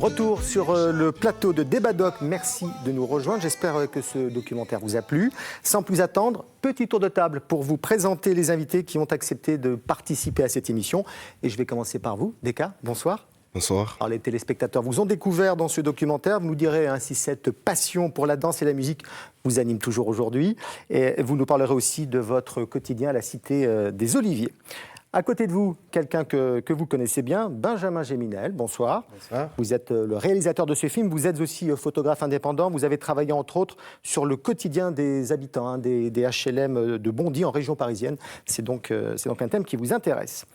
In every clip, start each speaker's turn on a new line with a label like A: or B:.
A: Retour sur le plateau de Débat-Doc. Merci de nous rejoindre. J'espère que ce documentaire vous a plu. Sans plus attendre, petit tour de table pour vous présenter les invités qui ont accepté de participer à cette émission. Et je vais commencer par vous. Deka, bonsoir.
B: Bonsoir.
A: Alors, les téléspectateurs vous ont découvert dans ce documentaire. Vous nous direz si cette passion pour la danse et la musique vous anime toujours aujourd'hui. Et vous nous parlerez aussi de votre quotidien à la Cité des Oliviers. À côté de vous, quelqu'un que vous connaissez bien, Benjamin Géminel, bonsoir.
B: Bonsoir.
A: Vous êtes le réalisateur de ce film, vous êtes aussi photographe indépendant, vous avez travaillé entre autres sur le quotidien des habitants des HLM de Bondy en région parisienne. C'est donc un thème qui vous intéresse.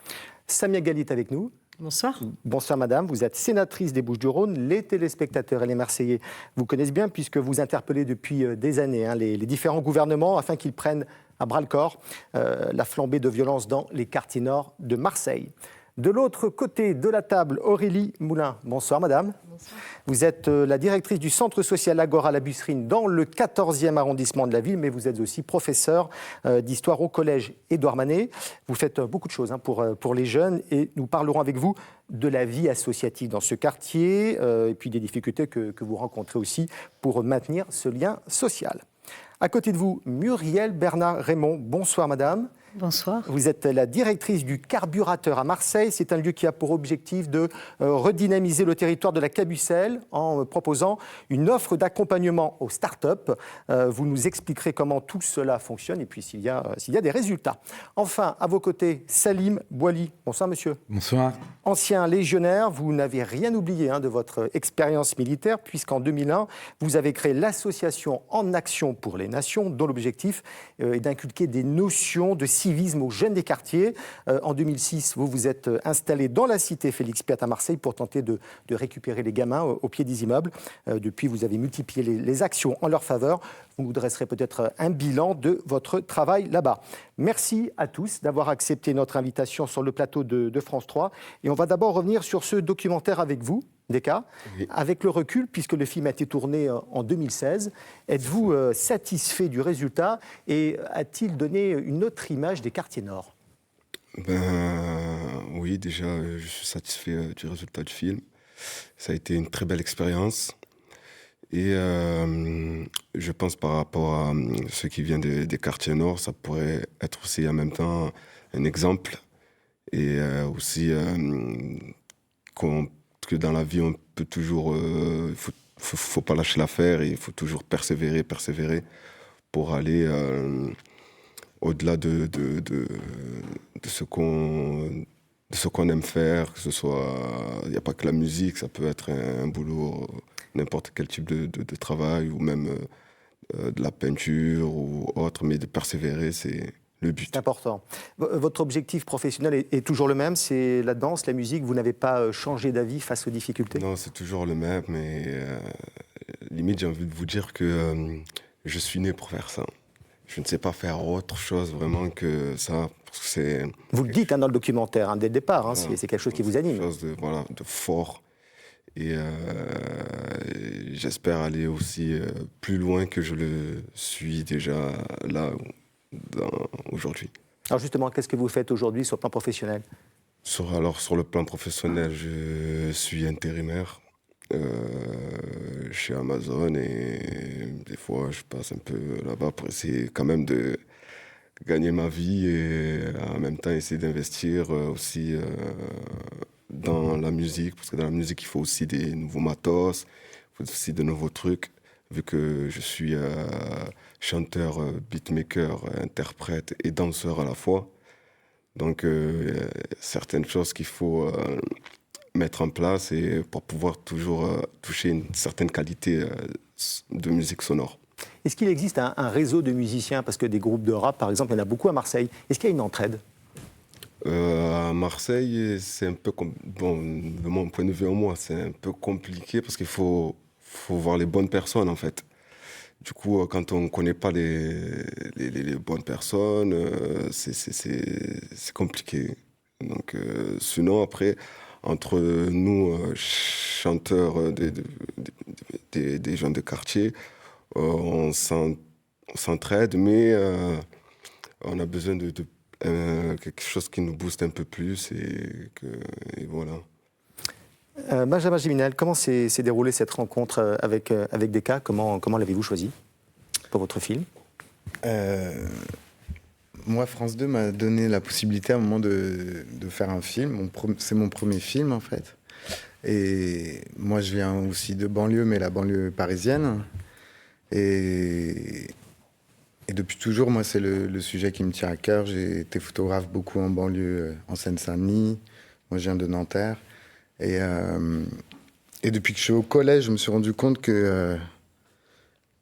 A: Samia Ghali est avec nous.
C: Bonsoir.
A: Bonsoir madame, vous êtes sénatrice des Bouches-du-Rhône. Les téléspectateurs et les Marseillais vous connaissent bien puisque vous interpellez depuis des années les différents gouvernements afin qu'ils prennent à bras-le-corps la flambée de violence dans les quartiers nord de Marseille. De l'autre côté de la table, Aurélie Moulin. Bonsoir madame.
C: Bonsoir.
A: Vous êtes la directrice du centre social Agora La Busserine dans le 14e arrondissement de la ville, mais vous êtes aussi professeure d'histoire au collège Édouard Manet. Vous faites beaucoup de choses pour les jeunes et nous parlerons avec vous de la vie associative dans ce quartier et puis des difficultés que vous rencontrez aussi pour maintenir ce lien social. À côté de vous, Muriel Bernard-Raymond. Bonsoir madame.
C: Bonsoir.
A: Vous êtes la directrice du Carburateur à Marseille. C'est un lieu qui a pour objectif de redynamiser le territoire de la Cabucelle en proposant une offre d'accompagnement aux start-up. Vous nous expliquerez comment tout cela fonctionne et puis s'il y a des résultats. Enfin, à vos côtés, Salim Boili. Bonsoir monsieur.
B: Bonsoir.
A: Ancien légionnaire, vous n'avez rien oublié de votre expérience militaire puisqu'en 2001, vous avez créé l'association En Action pour les Nations dont l'objectif est d'inculquer des notions de civisme aux jeunes des quartiers. En 2006, vous vous êtes installé dans la cité Félix Piat à Marseille pour tenter de récupérer les gamins au pied des immeubles. Depuis, vous avez multiplié les actions en leur faveur. Vous nous dresserez peut-être un bilan de votre travail là-bas. Merci à tous d'avoir accepté notre invitation sur le plateau de France 3. Et on va d'abord revenir sur ce documentaire avec vous, Deka, oui. Avec le recul, puisque le film a été tourné en 2016. Êtes-vous satisfait du résultat et a-t-il donné une autre image des quartiers nord ?
B: Oui, déjà, je suis satisfait du résultat du film. Ça a été une très belle expérience. Et je pense par rapport à ce qui vient des quartiers nord, ça pourrait être aussi en même temps un exemple. Et aussi que dans la vie, on peut toujours... faut pas lâcher l'affaire et il faut toujours persévérer pour aller au-delà de ce qu'on aime faire, que ce soit... Il n'y a pas que la musique, ça peut être un boulot, n'importe quel type de travail, ou même de la peinture ou autre, mais de persévérer, c'est le but.
A: C'est important. Votre objectif professionnel est toujours le même, c'est la danse, la musique, vous n'avez pas changé d'avis face aux difficultés ?
B: Non, c'est toujours le même, mais limite, j'ai envie de vous dire que je suis né pour faire ça. Je ne sais pas faire autre chose vraiment que ça. Parce que c'est
A: vous le dites dans le documentaire, dès le départ, c'est quelque chose qui vous anime.
B: C'est quelque chose de fort. Et j'espère aller aussi plus loin que je le suis déjà là, aujourd'hui.
A: Alors justement, qu'est-ce que vous faites aujourd'hui sur le plan professionnel ?
B: Sur le plan professionnel, je suis intérimaire chez Amazon et des fois je passe un peu là-bas pour essayer quand même de gagner ma vie et en même temps essayer d'investir aussi dans la musique, parce que dans la musique il faut aussi des nouveaux matos, il faut aussi de nouveaux trucs, vu que je suis chanteur, beatmaker, interprète et danseur à la fois. Donc certaines choses qu'il faut mettre en place et pour pouvoir toujours toucher une certaine qualité de musique sonore.
A: Est-ce qu'il existe un réseau de musiciens ? Parce que des groupes de rap, par exemple, il y en a beaucoup à Marseille. Est-ce qu'il y a une entraide ?
B: À Marseille, c'est un peu... de mon point de vue, moi, c'est un peu compliqué parce qu'il faut voir les bonnes personnes, en fait. Du coup, quand on ne connaît pas les bonnes personnes, c'est compliqué. Donc, sinon, après, entre nous, chanteurs des gens de quartier, on s'entraide, mais on a besoin de quelque chose qui nous booste un peu plus et voilà.
A: Benjamin Géminel, comment s'est déroulée cette rencontre avec Decca? Comment l'avez-vous choisi pour votre film?
C: Moi, France 2 m'a donné la possibilité à un moment de faire un film. C'est mon premier film, en fait. Et moi, je viens aussi de banlieue, mais la banlieue parisienne. Et depuis toujours, moi, c'est le sujet qui me tient à cœur. J'ai été photographe beaucoup en banlieue, en Seine-Saint-Denis. Moi, je viens de Nanterre. Et depuis que je suis au collège, je me suis rendu compte qu'il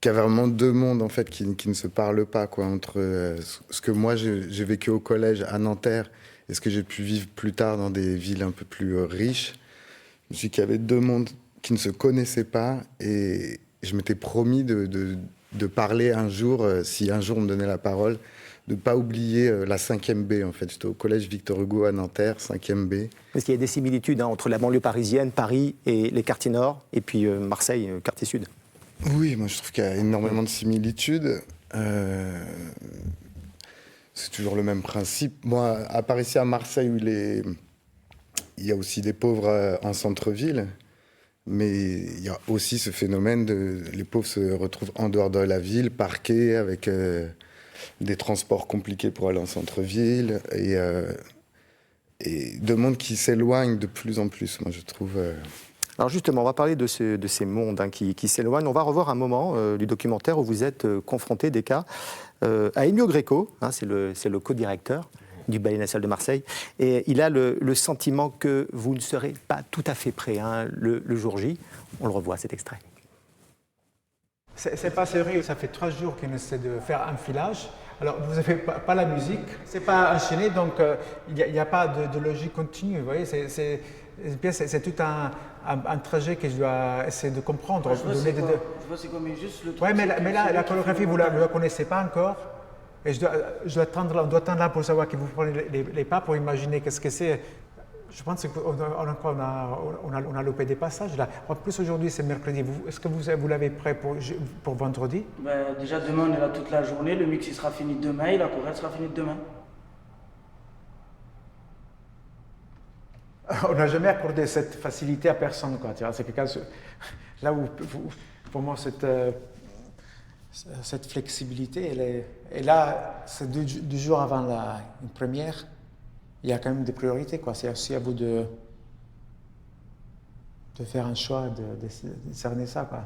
C: y a vraiment deux mondes, en fait, qui ne se parlent pas, quoi, entre ce que moi, j'ai vécu au collège à Nanterre et ce que j'ai pu vivre plus tard dans des villes un peu plus riches. Je me suis dit qu'il y avait deux mondes qui ne se connaissaient pas et je m'étais promis de parler un jour, si un jour on me donnait la parole, de ne pas oublier la 5e B, en fait. J'étais au collège Victor Hugo à Nanterre, 5e B.
A: Parce qu'il y a des similitudes entre la banlieue parisienne, Paris et les quartiers nord, et puis Marseille, quartier sud.
C: Oui, moi je trouve qu'il y a énormément de similitudes. C'est toujours le même principe. Moi, à part ici à Marseille, où il y a aussi des pauvres en centre-ville, mais il y a aussi ce phénomène les pauvres se retrouvent en dehors de la ville, parqués, avec des transports compliqués pour aller en centre-ville, et deux mondes qui s'éloignent de plus en plus, moi je trouve.
A: Alors justement, on va parler de ces mondes qui s'éloignent. On va revoir un moment du documentaire où vous êtes confronté, Decca, à Ennio Greco, c'est le co-directeur du Ballet National de Marseille, et il a le sentiment que vous ne serez pas tout à fait prêt le jour J. On le revoit, cet extrait.
D: C'est pas sérieux, ça fait 3 jours qu'il essaie de faire un filage. Alors, vous n'avez pas la musique, c'est pas enchaîné, donc il n'y a pas de logique continue. Vous voyez, c'est tout un trajet que je dois essayer de comprendre.
E: Je vois c'est quoi, mais juste le truc.
D: Oui, mais là, la chorégraphie, vous ne la connaissez pas encore. Et on doit tendre là pour savoir que vous prenez les pas, pour imaginer qu'est-ce que c'est. Je pense qu'on a loupé des passages là. En plus, aujourd'hui, c'est mercredi. Est-ce que vous l'avez prêt pour vendredi?
E: Déjà, demain, on est là toute la journée. Le mix, il sera fini demain et la chorale sera finie demain.
D: On n'a jamais accordé cette facilité à personne, quoi. C'est quelqu'un là où, pour moi, cette flexibilité, et là, c'est 2 jours avant une première. Il y a quand même des priorités, quoi. C'est aussi à vous de faire un choix, de cerner ça, quoi.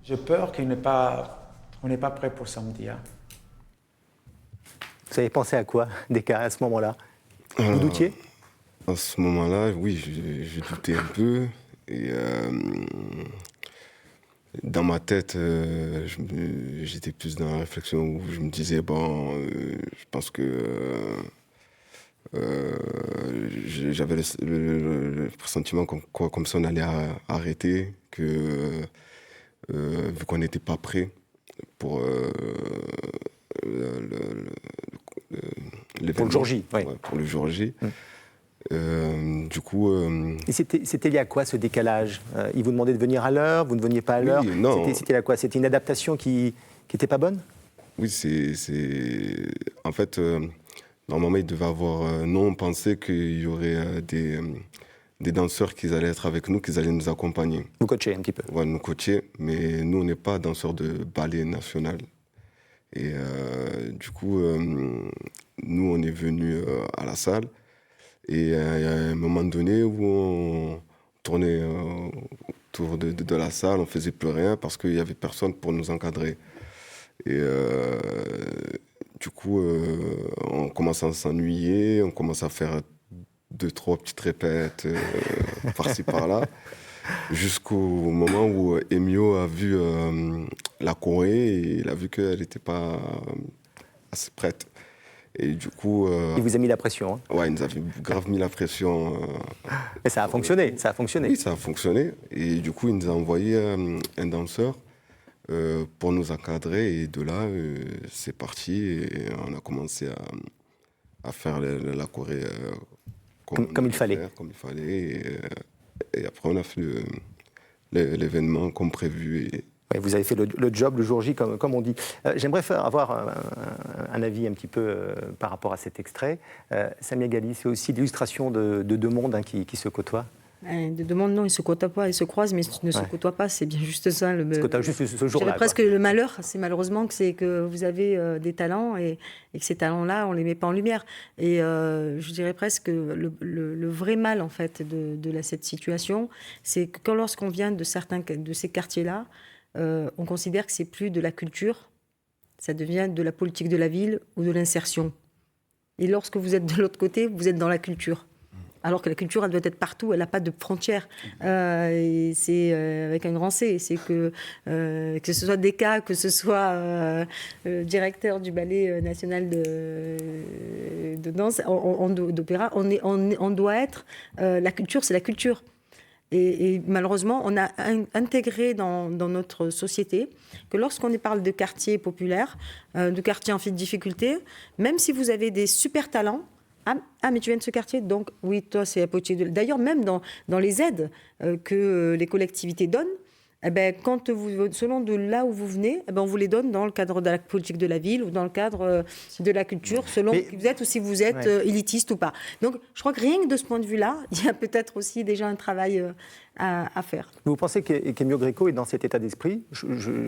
D: J'ai peur qu'on n'est pas prêt pour samedi. Hein.
A: Vous avez pensé à quoi, Decca, à ce moment-là? Vous doutiez?
B: À ce moment-là, oui, je doutais un peu. Et dans ma tête, j'étais plus dans la réflexion où je me disais, je pense que j'avais le pressentiment comme ça on allait arrêter, que vu qu'on n'était pas prêt pour
A: pour le jour J, oui.
B: Ouais, pour le jour J. Du coup...
A: Et c'était lié à quoi, ce décalage? Ils vous demandaient de venir à l'heure, vous ne veniez pas à l'heure?
B: Non.
A: C'était lié à quoi? C'était une adaptation qui n'était pas bonne?
B: Oui, en fait, normalement, il devait avoir... nous, on pensait qu'il y aurait des danseurs qui allaient être avec nous, qui allaient nous accompagner.
A: Vous coacher un petit peu?
B: Ouais, nous coacher, mais nous, on n'est pas danseurs de ballet national. Et du coup, nous, on est venus à la salle. Et il y a un moment donné où on tournait autour de la salle, on ne faisait plus rien parce qu'il n'y avait personne pour nous encadrer. Et du coup, on commence à s'ennuyer, on commence à faire 2-3 petites répètes par-ci par-là, jusqu'au moment où Emio a vu la Corée et il a vu qu'elle n'était pas assez prête. Et du coup...
A: il vous a mis la pression. Hein.
B: Ouais, il nous a grave mis la pression.
A: Et ça a fonctionné, ça a fonctionné.
B: Oui, ça a fonctionné. Et du coup, il nous a envoyé un danseur pour nous encadrer. Et de là, c'est parti. Et on a commencé à faire la choré
A: comme il fallait.
B: Comme il fallait. Et après, on a fait l'événement comme prévu.
A: Ouais, vous avez fait le job le jour J, comme on dit. J'aimerais avoir un avis un petit peu par rapport à cet extrait. Samia Ghali, c'est aussi l'illustration de deux mondes qui se côtoient.
F: De demande, non, ils ne se côtoient pas, ils se croisent, mais ils ne se côtoient pas. C'est bien juste ça.
A: Ils se côtoient juste ce jour-là.
F: Presque le malheur, c'est malheureusement que vous avez des talents et que ces talents-là, on ne les met pas en lumière. Et je dirais presque que le vrai mal, en fait, de cette situation, c'est que lorsqu'on vient de ces quartiers-là, on considère que c'est plus de la culture, ça devient de la politique de la ville ou de l'insertion. Et lorsque vous êtes de l'autre côté, vous êtes dans la culture. Alors que la culture, elle doit être partout, elle n'a pas de frontières. Et c'est avec un grand C. C'est que ce soit Desca, que ce soit directeur du Ballet national de danse, d'opéra, on doit être... la culture, c'est la culture. Et malheureusement, on a intégré dans notre société que lorsqu'on parle de quartiers populaires, de quartiers en difficulté, même si vous avez des super talents, ah, mais tu viens de ce quartier, donc oui, toi, c'est la politique de... D'ailleurs, même dans les aides que les collectivités donnent, eh ben, selon de là où vous venez, eh ben, on vous les donne dans le cadre de la politique de la ville ou dans le cadre de la culture, selon qui vous êtes ou si vous êtes élitiste ou pas. Donc, je crois que rien que de ce point de vue-là, il y a peut-être aussi déjà un travail à faire.
A: Vous pensez qu'Ennio Greco est dans cet état d'esprit?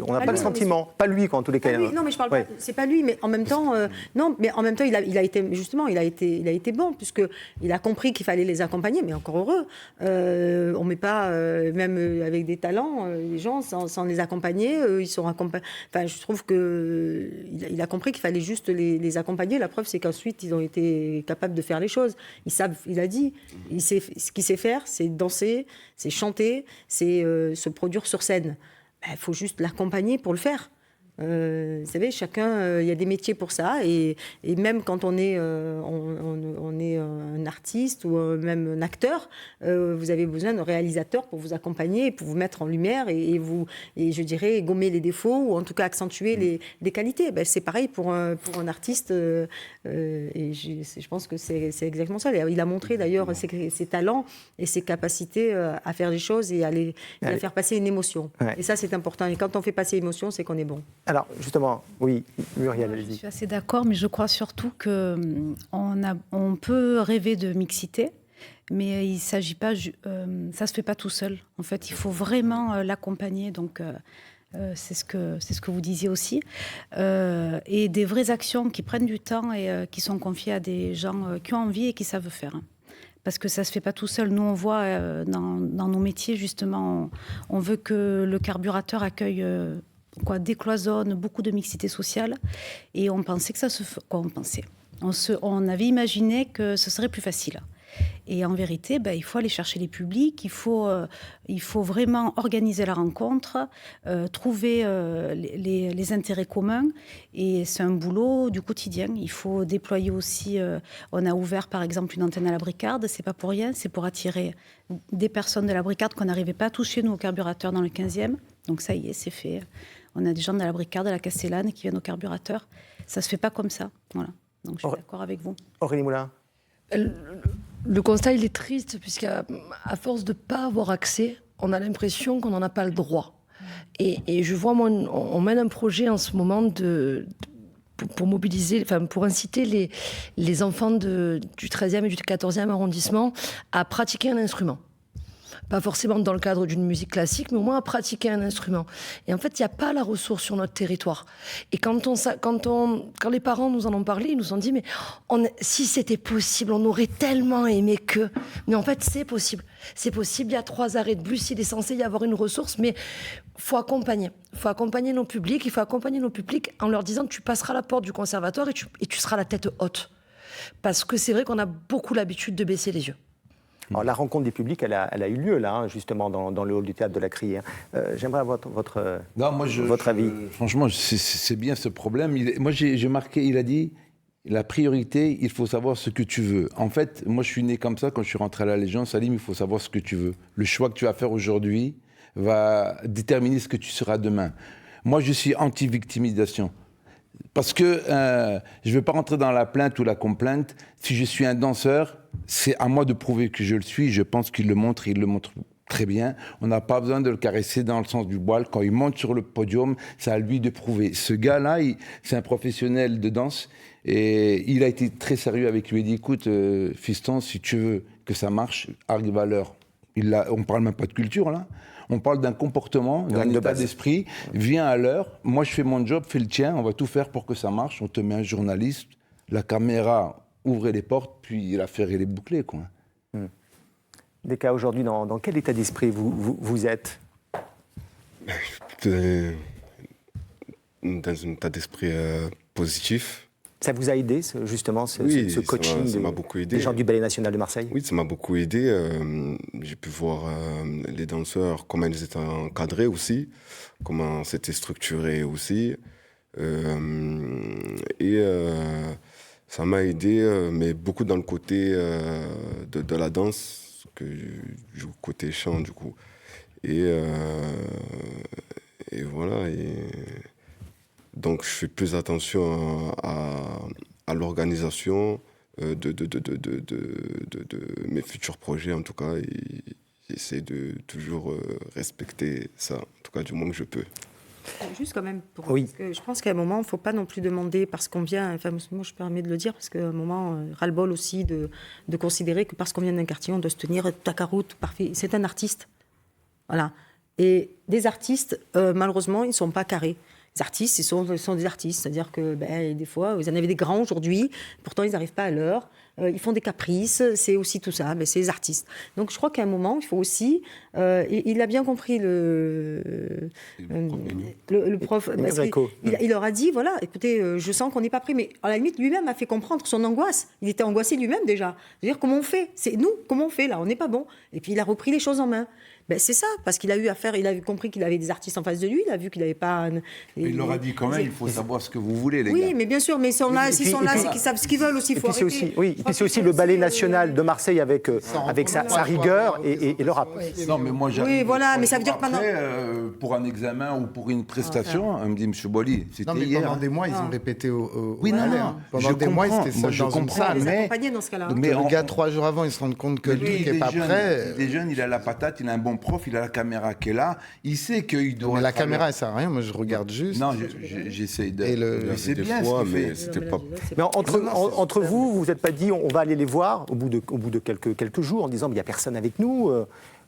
A: On n'a pas le sentiment, pas lui, en tous les cas.
F: Non, mais je parle pas. C'est pas lui, mais en même temps, non, mais en même temps, il a été justement, il a été bon puisque il a compris qu'il fallait les accompagner, mais encore heureux. On met pas, même avec des talents, les gens sans les accompagner, ils sont accompagnés. Enfin, je trouve que il a compris qu'il fallait juste les accompagner. La preuve, c'est qu'ensuite, ils ont été capables de faire les choses. Ils savent, il a dit, ce qu'il sait faire, c'est danser, c'est chanter, c'est se produire sur scène. Il faut juste l'accompagner pour le faire. Vous savez, chacun, il y a des métiers pour ça, et même quand on est un artiste ou même un acteur, vous avez besoin d'un réalisateur pour vous accompagner, pour vous mettre en lumière et je dirais gommer les défauts ou en tout cas accentuer les qualités. Ben, c'est pareil pour un artiste, et je pense que c'est exactement ça. Il a montré d'ailleurs ses talents et ses capacités à faire des choses et à faire passer une émotion. Ouais. Et ça, c'est important. Et quand on fait passer l'émotion, c'est qu'on est bon.
A: Alors, justement, oui, Muriel, allez-y.
G: Je suis assez d'accord, mais je crois surtout qu'on peut rêver de mixité, mais il ne s'agit pas... ça ne se fait pas tout seul. En fait, il faut vraiment l'accompagner, donc... c'est ce que vous disiez aussi. Et des vraies actions qui prennent du temps et qui sont confiées à des gens qui ont envie et qui savent faire. Parce que ça ne se fait pas tout seul. Nous, on voit dans nos métiers, justement, on veut que le carburateur accueille... décloisonne, beaucoup de mixité sociale, et on pensait que ça se fait. On avait imaginé que ce serait plus facile. Et en vérité, il faut aller chercher les publics, il faut vraiment organiser la rencontre, trouver les intérêts communs, et c'est un boulot du quotidien. Il faut déployer aussi. On a ouvert par exemple une antenne à la Bricarde, c'est pas pour rien, c'est pour attirer des personnes de la Bricarde qu'on n'arrivait pas à toucher nous au carburateur dans le 15e. Donc ça y est, c'est fait. On a des gens de la Bricarde, de la Castellane qui viennent au carburateur. Ça ne se fait pas comme ça. Voilà. Donc je suis d'accord avec vous.
A: Aurélie Moulin.
H: Le constat, il est triste, puisqu'à force de ne pas avoir accès, on a l'impression qu'on n'en a pas le droit. Et je vois, moi, on mène un projet en ce moment pour mobiliser, pour inciter les enfants du 13e et du 14e arrondissement à pratiquer un instrument. Pas forcément dans le cadre d'une musique classique, mais au moins à pratiquer un instrument. Et en fait, il n'y a pas la ressource sur notre territoire. Et quand les parents nous en ont parlé, ils nous ont dit, mais si c'était possible, on aurait tellement aimé que... Mais en fait, c'est possible. C'est possible, il y a 3 arrêts de bus, il est censé y avoir une ressource, mais il faut accompagner. Il faut accompagner nos publics, en leur disant, tu passeras la porte du conservatoire et tu seras la tête haute. Parce que c'est vrai qu'on a beaucoup l'habitude de baisser les yeux.
A: Alors, la rencontre des publics, elle a eu lieu, là, justement, dans le hall du théâtre de la Criée. J'aimerais avoir votre avis.
I: Franchement, c'est bien ce problème. Moi, j'ai marqué, il a dit, la priorité, il faut savoir ce que tu veux. En fait, moi, je suis né comme ça, quand je suis rentré à la Légion. Salim, il faut savoir ce que tu veux. Le choix que tu vas faire aujourd'hui va déterminer ce que tu seras demain. Moi, je suis anti-victimisation. Parce que je ne veux pas rentrer dans la plainte ou la complainte. Si je suis un danseur, c'est à moi de prouver que je le suis. Je pense qu'il le montre, il le montre très bien. On n'a pas besoin de le caresser dans le sens du poil. Quand il monte sur le podium, c'est à lui de prouver. Ce gars-là, c'est un professionnel de danse et il a été très sérieux avec lui. Il a dit, écoute, fiston, si tu veux que ça marche, arrive à l'heure. On ne parle même pas de culture, là. On parle d'un comportement, d'un
A: de
I: état
A: base.
I: d'esprit. Viens à l'heure. Moi, je fais mon job, fais le tien. On va tout faire pour que ça marche. On te met un journaliste, la caméra, ouvrez les portes, puis l'affaire, elle est bouclée, quoi.
A: Deka, aujourd'hui, dans quel état d'esprit vous êtes?
B: Dans un état d'esprit positif.
A: Ça vous a aidé, justement, ce coaching
B: ça m'a beaucoup aidé.
A: des gens du Ballet National de Marseille?
B: Oui, ça m'a beaucoup aidé. J'ai pu voir les danseurs, comment ils étaient encadrés aussi, comment c'était structuré aussi. Ça m'a aidé, mais beaucoup dans le côté de la danse, que je joue côté chant du coup. Et voilà. Donc je fais plus attention à l'organisation de mes futurs projets en tout cas. Et j'essaie de toujours respecter ça, en tout cas du moins que je peux.
F: Juste quand même,
A: Oui.
F: parce que je pense qu'à un moment, il ne faut pas non plus demander parce qu'on vient, enfin moi je me permets de le dire, parce qu'à un moment, ras-le-bol aussi de considérer que parce qu'on vient d'un quartier, on doit se tenir tac-à-route, parfait. C'est un artiste. Voilà. Et des artistes, malheureusement, ils ne sont pas carrés. Les artistes, ils sont des artistes, c'est-à-dire que des fois, vous en avez des grands aujourd'hui, pourtant ils n'arrivent pas à l'heure, ils font des caprices, c'est aussi tout ça, c'est les artistes. Donc je crois qu'à un moment, il faut aussi, il a bien compris le prof, parce il leur a dit, voilà, écoutez, je sens qu'on n'est pas prêt, mais à la limite, lui-même a fait comprendre son angoisse, il était angoissé lui-même déjà, c'est-à-dire comment on fait, c'est nous, comment on fait là, on n'est pas bon, et puis il a repris les choses en main. C'est ça, parce qu'il a eu affaire, il a compris qu'il avait des artistes en face de lui, il a vu qu'il n'avait pas...
I: Il leur a dit quand même, il faut savoir ce que vous voulez, les gars.
F: Oui, mais bien sûr, mais s'ils sont là, c'est qu'ils savent ce qu'ils veulent aussi, il faut arrêter.
A: Et puis c'est aussi le Ballet National de Marseille avec sa rigueur et le rap.
I: Non, mais moi, j'arrive...
F: Oui, voilà, mais ça veut dire que
I: après, pour un examen ou pour une prestation, on me dit, M. Boily, c'était hier.
C: Pendant des mois, ils ont répété au
I: Oui,
C: ballet.
I: non,
C: Pendant des mois, ils étaient seuls dans une salle.
F: Mais dans ce cas-là.
C: Mais le gars, 3 jours avant, il se rend compte que lui, qui n'est pas prêt...
I: Il est jeune, il a la patate, il a un bon prof, il a la caméra qui est là, il sait qu'il doit...
C: Mais la caméra, elle sert à rien, moi je regarde juste.
I: Non, j'essaie de...
B: C'est bien fois, mais c'était pas...
A: Mais entre vous, vous vous êtes pas dit, on va aller les voir au bout de quelques jours en disant, mais il n'y a personne avec nous,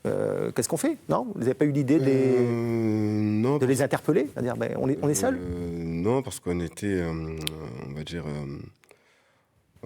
A: qu'est-ce qu'on fait? Non? Vous n'avez pas eu l'idée de les interpeller? C'est-à-dire, on est seuls?
B: Non, parce qu'on était, on va dire...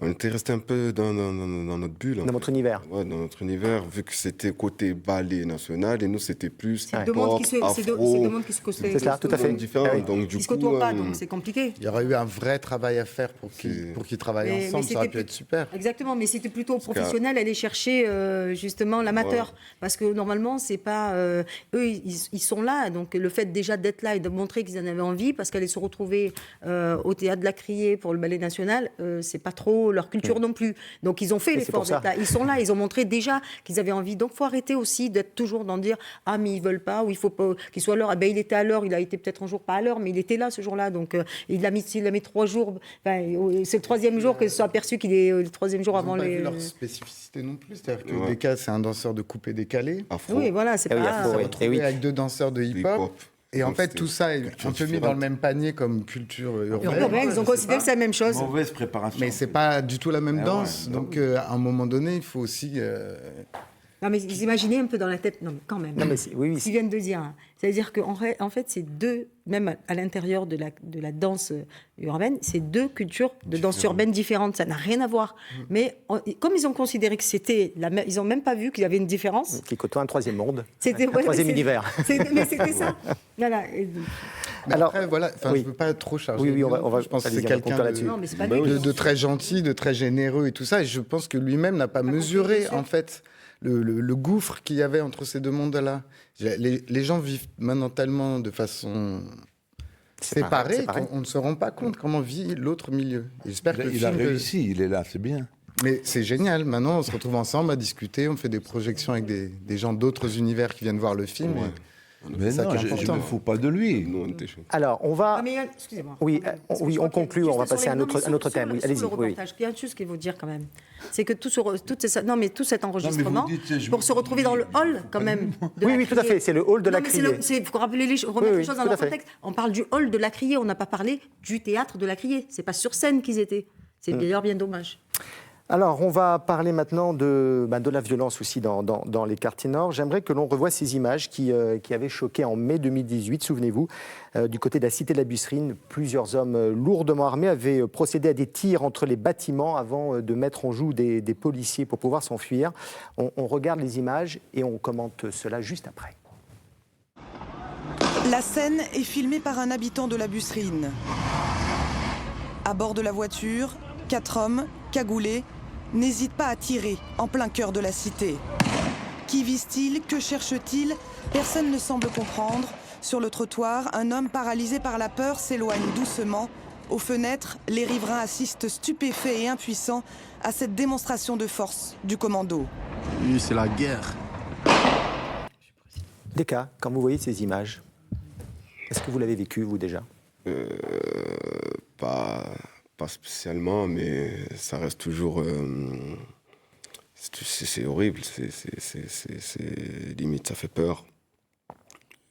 B: On était resté un peu dans notre bulle.
A: Dans votre univers.
B: Ouais, dans notre univers, vu que c'était côté ballet national et nous c'était plus
F: c'est deux mondes qui se côtoient.
A: C'est ça, tout à fait.
B: Différents. Donc du
F: coup, ils se côtoient pas, donc c'est compliqué.
C: Il y aurait eu un vrai travail à faire pour qu'ils travaillent ensemble, ça aurait pu être super.
F: Exactement, mais c'était plutôt professionnel aller chercher justement l'amateur, parce que normalement c'est pas eux, ils sont là, donc le fait déjà d'être là et de montrer qu'ils en avaient envie, parce qu'aller se retrouver au théâtre de la Criée pour le Ballet National, c'est pas trop leur culture non plus. Donc ils ont fait l'effort d'être là. Ils sont là, ils ont montré déjà qu'ils avaient envie. Donc il faut arrêter aussi d'être toujours dans dire ah mais ils veulent pas ou il faut pas qu'ils soient à l'heure. Ah ben il était à l'heure, il a été peut-être un jour pas à l'heure, mais il était là ce jour-là. Donc il l'a mis 3 jours. Enfin, c'est le 3e jour qu'ils se sont aperçus qu'il est le 3e jour avant les.
C: Ils n'ont pas vu leur spécificité non plus. C'est-à-dire que Deka, c'est un danseur de coupé décalé.
B: Afro.
F: Oui, voilà, c'est pas.
C: Retrouvé avec 2 danseurs de hip-hop. Et en fait, tout ça est un peu mis dans le même panier comme culture urbaine.
F: Ils ont considéré que c'est la même chose.
I: Mauvaise préparation.
C: Mais c'est pas du tout la même danse. Donc, à un moment donné, il faut aussi...
F: Non, mais vous imaginez un peu dans la tête, non, mais quand même.
A: Non, mais oui.
F: Ce qu'ils viennent de dire. Hein. C'est-à-dire qu'en fait, c'est deux, même à l'intérieur de la danse urbaine, c'est 2 cultures de danse urbaine différentes. Ça n'a rien à voir. Mais comme ils ont considéré que c'était ils n'ont même pas vu qu'il y avait une différence.
A: Qui côtoie un 3e monde.
F: C'était
A: un 3e univers.
F: Mais c'était ça. Voilà.
C: Mais alors, après, voilà, je ne veux pas trop charger.
A: Oui, on va
C: je pense que c'est quelqu'un de très gentil, de très généreux et tout ça. Et je pense que lui-même n'a pas mesuré, en fait, le gouffre qu'il y avait entre ces 2 mondes-là. Les gens vivent maintenant tellement de façon séparée qu'on ne se rend pas compte comment vit l'autre milieu. J'espère que
I: il a réussi, il est là, c'est bien.
C: Mais c'est génial. Maintenant, on se retrouve ensemble à discuter, on fait des projections avec des gens d'autres univers qui viennent voir le film.
I: Ouais. Mais non, je ne me fous pas de lui.
A: Alors, on va...
F: Ah, mais, excusez-moi.
A: Oui, on conclut, on va passer à un autre thème. Oui, allez-y.
F: Il y a une chose qu'il faut dire quand même. C'est que tout cet enregistrement, pour se retrouver dans le hall quand même.
A: Oui, tout à fait, c'est le hall de la Criée.
F: Il faut remettre les choses dans leur contexte. On parle du hall de la Criée, on n'a pas parlé du théâtre de la Criée. Ce n'est pas sur scène qu'ils étaient. C'est d'ailleurs bien dommage.
A: Alors, on va parler maintenant de la violence aussi dans les quartiers nord. J'aimerais que l'on revoie ces images qui avaient choqué en mai 2018, souvenez-vous, du côté de la cité de la Busserine. Plusieurs hommes lourdement armés avaient procédé à des tirs entre les bâtiments avant de mettre en joue des policiers pour pouvoir s'enfuir. On regarde les images et on commente cela juste après.
J: La scène est filmée par un habitant de la Busserine. À bord de la voiture, 4 hommes, cagoulés, n'hésitent pas à tirer en plein cœur de la cité. Qui visent-ils? Que cherchent-ils? Personne ne semble comprendre. Sur le trottoir, un homme paralysé par la peur s'éloigne doucement. Aux fenêtres, les riverains assistent stupéfaits et impuissants à cette démonstration de force du commando.
K: Oui, c'est la guerre.
A: Deka, quand vous voyez ces images, est-ce que vous l'avez vécu, vous, déjà?
B: Pas spécialement, mais ça reste toujours... c'est horrible, c'est limite, ça fait peur.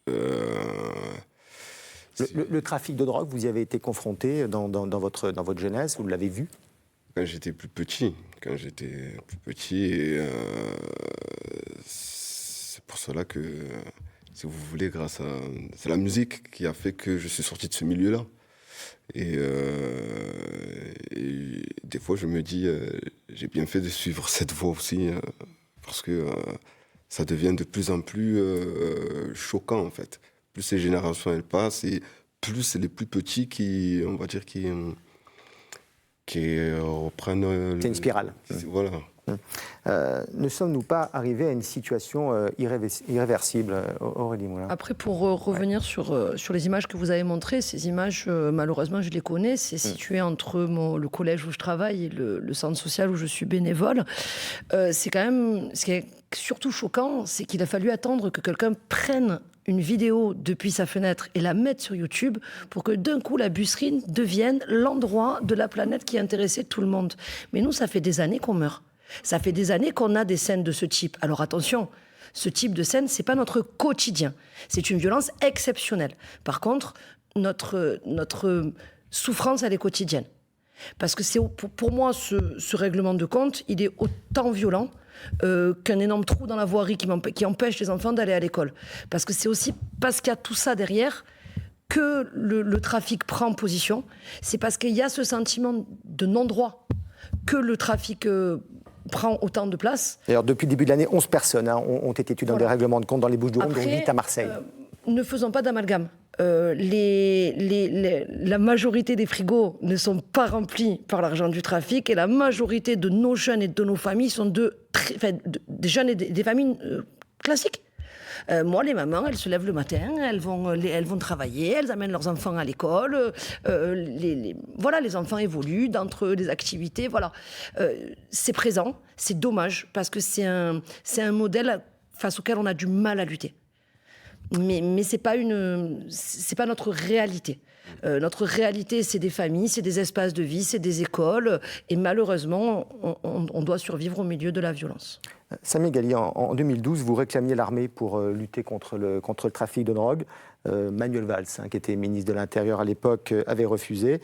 A: Le trafic de drogue, vous y avez été confronté dans votre jeunesse, vous l'avez vu?
B: Quand j'étais plus petit, et c'est pour cela que, si vous voulez, c'est la musique qui a fait que je suis sorti de ce milieu-là. Et des fois, je me dis, j'ai bien fait de suivre cette voie aussi, parce que ça devient de plus en plus choquant, en fait. Plus ces générations, elles passent, et plus c'est les plus petits qui reprennent...
A: C'est une spirale.
B: Voilà.
A: Ne sommes-nous pas arrivés à une situation irréversible, Aurélie Moulin?
H: Après, pour revenir sur les images que vous avez montrées, ces images, malheureusement, je les connais. C'est situé entre le collège où je travaille et le centre social où je suis bénévole. C'est quand même... Ce qui est surtout choquant, c'est qu'il a fallu attendre que quelqu'un prenne une vidéo depuis sa fenêtre et la mette sur YouTube pour que d'un coup la Busserine devienne l'endroit de la planète qui intéressait tout le monde. Mais nous, ça fait des années qu'on meurt. Ça fait des années qu'on a des scènes de ce type. Alors attention, ce type de scène, c'est pas notre quotidien. C'est une violence exceptionnelle. Par contre, notre souffrance, elle est quotidienne. Parce que c'est pour moi, ce règlement de compte, il est autant violent qu'un énorme trou dans la voirie qui empêche les enfants d'aller à l'école. Parce que c'est aussi parce qu'il y a tout ça derrière que le trafic prend position. C'est parce qu'il y a ce sentiment de non-droit que le trafic prend autant de place.
A: D'ailleurs, depuis le début de l'année, 11 personnes ont été tuées dans des règlements de compte dans les Bouches-du-Rhône, dont 8 à Marseille.
H: Ne faisons pas d'amalgame. La majorité des frigos ne sont pas remplis par l'argent du trafic et la majorité de nos jeunes et de nos familles sont des jeunes et des familles classiques. Moi, les mamans, elles se lèvent le matin, elles vont travailler, elles amènent leurs enfants à l'école. Voilà, les enfants évoluent d'entre des activités. Voilà, c'est présent, c'est dommage parce que c'est un modèle face auquel on a du mal à lutter. Mais c'est pas notre réalité. Notre réalité, c'est des familles, c'est des espaces de vie, c'est des écoles. Et malheureusement, on doit survivre au milieu de la violence.
A: Samy Ghali, en 2012, vous réclamiez l'armée pour lutter contre le trafic de drogue. Manuel Valls, qui était ministre de l'Intérieur à l'époque, avait refusé.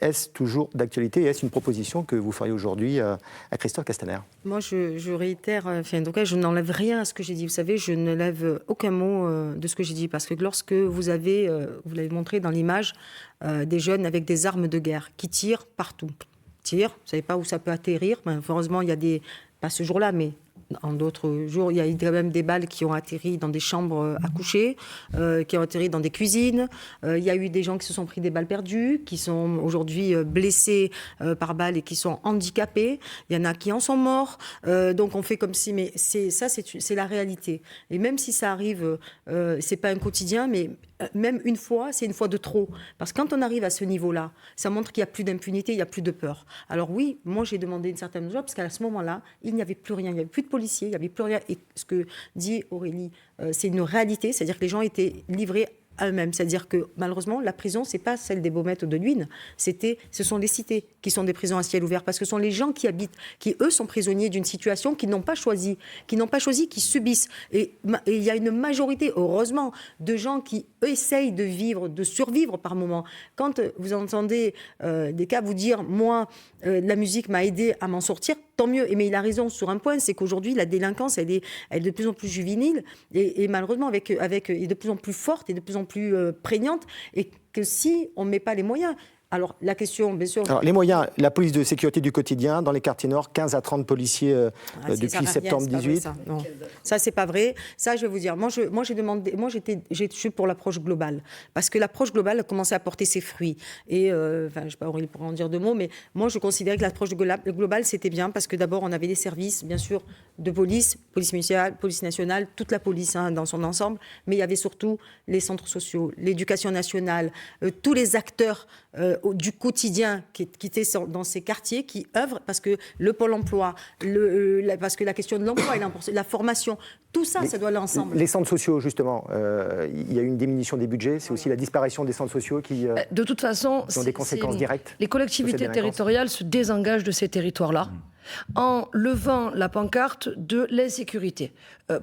A: Est-ce toujours d'actualité et est-ce une proposition que vous feriez aujourd'hui à Christophe Castaner? Moi,
F: je réitère, en tout cas, je n'enlève rien à ce que j'ai dit. Vous savez, je ne lève aucun mot de ce que j'ai dit parce que lorsque vous l'avez montré dans l'image, des jeunes avec des armes de guerre qui tirent partout. Vous ne savez pas où ça peut atterrir. Heureusement, il y a pas ce jour-là, mais en d'autres jours, il y a quand même des balles qui ont atterri dans des chambres à coucher, qui ont atterri dans des cuisines. Il y a eu des gens qui se sont pris des balles perdues, qui sont aujourd'hui blessés par balles et qui sont handicapés. Il y en a qui en sont morts. Donc on fait comme si... Mais c'est la réalité. Et même si ça arrive, c'est pas un quotidien, mais même une fois, c'est une fois de trop. Parce que quand on arrive à ce niveau-là, ça montre qu'il n'y a plus d'impunité, il n'y a plus de peur. Alors oui, moi j'ai demandé une certaine mesure, parce qu'à ce moment-là, il n'y avait plus rien. Il n'y avait plus de policiers, il n'y avait plus rien. Et ce que dit Aurélie, c'est une réalité, c'est-à-dire que les gens étaient livrés à eux-mêmes. C'est-à-dire que malheureusement, la prison, c'est pas celle des Baumettes ou de Luynes, ce sont les cités qui sont des prisons à ciel ouvert, parce que ce sont les gens qui habitent, qui eux sont prisonniers d'une situation qu'ils n'ont pas choisie, qui subissent. Et il y a une majorité, heureusement, de gens qui essayent de vivre, de survivre par moment. Quand vous entendez des cas vous dire, moi, la musique m'a aidé à m'en sortir, tant mieux. Mais il a raison sur un point, c'est qu'aujourd'hui, la délinquance, elle est de plus en plus juvénile et malheureusement est de plus en plus forte et de plus en plus prégnante. Et que si on ne met pas les moyens... Alors, la question, bien sûr...
A: Alors, les moyens, la police de sécurité du quotidien, dans les quartiers nord, 15 à 30 policiers depuis septembre 18.
F: Non, ça, c'est pas vrai. Ça, je vais vous dire, moi, j'ai demandé... Moi, je suis pour l'approche globale. Parce que l'approche globale a commencé à porter ses fruits. Et, je ne sais pas, Aurélie pourra en dire deux mots, mais moi, je considérais que l'approche globale, c'était bien, parce que d'abord, on avait des services, bien sûr, de police municipale, police nationale, toute la police dans son ensemble, mais il y avait surtout les centres sociaux, l'éducation nationale, tous les acteurs du quotidien qui étaient dans ces quartiers, qui œuvrent, parce que le pôle emploi, parce que la question de l'emploi, la formation, tout ça, ça doit aller ensemble.
A: Les centres sociaux, justement, il y a eu une diminution des budgets, c'est aussi la disparition des centres sociaux qui
H: de toute façon,
A: ont des conséquences directes.
H: Les collectivités territoriales se désengagent de ces territoires-là en levant la pancarte de l'insécurité.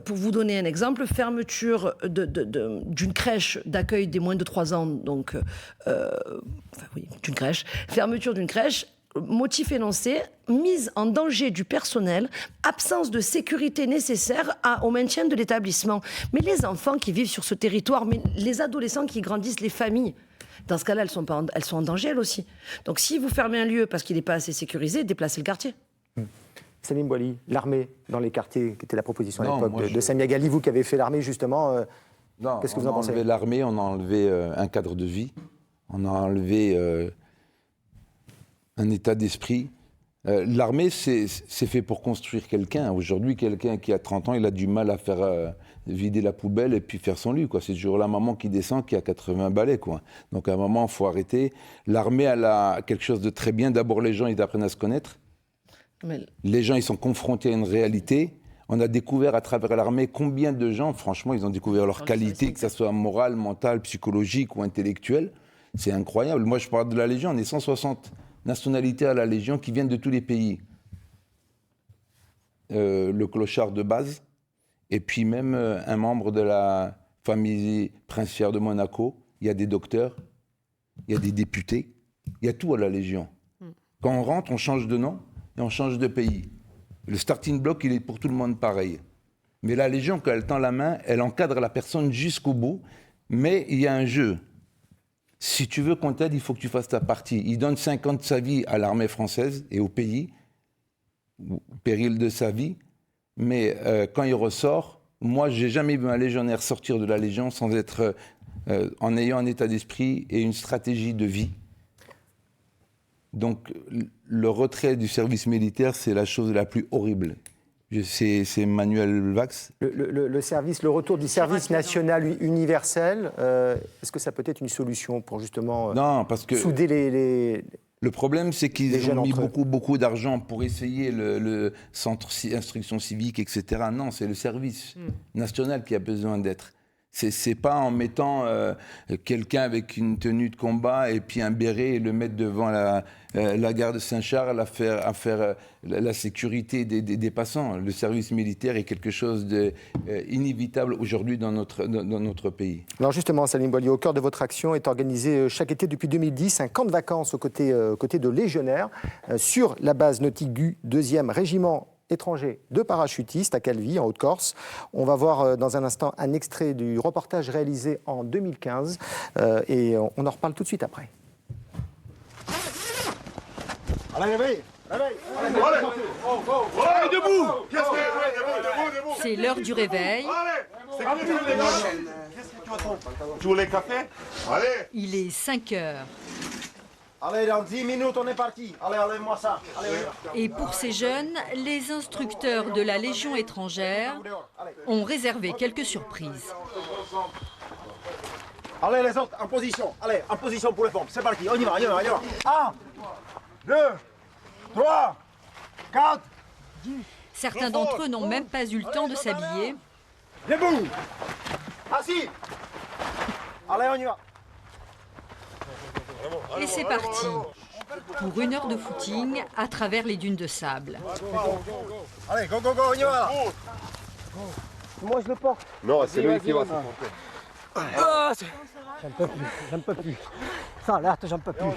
H: Pour vous donner un exemple, fermeture d'une crèche d'accueil des moins de 3 ans, donc d'une crèche, fermeture d'une crèche, motif énoncé, mise en danger du personnel, absence de sécurité nécessaire au maintien de l'établissement. Mais les enfants qui vivent sur ce territoire, mais les adolescents qui grandissent, les familles, dans ce cas-là, elles sont en danger elles aussi. Donc si vous fermez un lieu parce qu'il n'est pas assez sécurisé, déplacez le quartier.
A: Salim Bouali, l'armée dans les quartiers, qui était la proposition à l'époque de Samia Ghali, vous qui avez fait l'armée justement, qu'est-ce que vous en pensez ?
I: On a enlevé l'armée, on a enlevé un cadre de vie, on a enlevé un état d'esprit. L'armée, c'est fait pour construire quelqu'un. Aujourd'hui, quelqu'un qui a 30 ans, il a du mal à faire vider la poubelle et puis faire son lit, quoi. C'est toujours la maman qui descend qui a 80 balais, quoi. Donc à un moment, il faut arrêter. L'armée, elle a quelque chose de très bien. D'abord, les gens, ils apprennent à se connaître. Les gens, ils sont confrontés à une réalité. On a découvert à travers l'armée combien de gens, franchement, ils ont découvert leur qualité, que ce soit morale, mentale, psychologique ou intellectuelle. C'est incroyable. Moi, je parle de la Légion, on est 160 nationalités à la Légion qui viennent de tous les pays. Le clochard de base, et puis même un membre de la famille princière de Monaco. Il y a des docteurs, il y a des députés, il y a tout à la Légion. Quand on rentre, on change de nom et on change de pays. Le starting block, il est pour tout le monde pareil. Mais la Légion, quand elle tend la main, elle encadre la personne jusqu'au bout, mais il y a un jeu. Si tu veux qu'on t'aide, il faut que tu fasses ta partie. Il donne 5 ans de sa vie à l'armée française et au pays, au péril de sa vie, mais quand il ressort, moi, j'ai jamais vu un légionnaire sortir de la Légion sans être, en ayant un état d'esprit et une stratégie de vie. Donc, le retrait du service militaire, c'est la chose la plus horrible. C'est Manuel Valls.
A: Le retour du service national universel, est-ce que ça peut être une solution pour justement souder les...
I: Le problème, c'est qu'ils ont mis beaucoup d'argent pour essayer le centre instruction civique, etc. Non, c'est le service national qui a besoin d'être. C'est pas en mettant quelqu'un avec une tenue de combat et puis un béret et le mettre devant la gare de Saint-Charles à faire la sécurité des passants. Le service militaire est quelque chose d'inévitable aujourd'hui dans notre pays.
A: Alors justement, Salim Bouali, au cœur de votre action est organisé chaque été depuis 2010 un camp de vacances aux côtés de légionnaires sur la base nautique du 2e régiment étranger de parachutistes à Calvi, en Haute-Corse. On va voir dans un instant un extrait du reportage réalisé en 2015 et on en reparle tout de suite après.
L: Allez, réveille, réveille. Allez, debout.
M: C'est l'heure du réveil.
L: Tu veux les cafés? Allez.
M: Il est 5 heures.
L: Allez, dans 10 minutes, on est parti. Allez, enlève-moi ça. Allez,
M: et pour ces jeunes, les instructeurs de la Légion étrangère ont réservé quelques surprises.
L: Allez, les autres, en position. Allez, en position pour les pompes. C'est parti, on y va, on y va, on y va. 1, 2, 3, 4, 10.
M: Certains d'entre eux n'ont même pas eu le temps de s'habiller.
L: Debout. Assis. Allez, on y va.
M: Et c'est parti pour 1 heure de footing à travers les dunes de sable.
L: Allez, go, go, go, on y va. Moi, je le porte.
B: Non, c'est lui qui va se porter.
L: Ah, j'en peux plus. Ça alerte, j'en peux plus.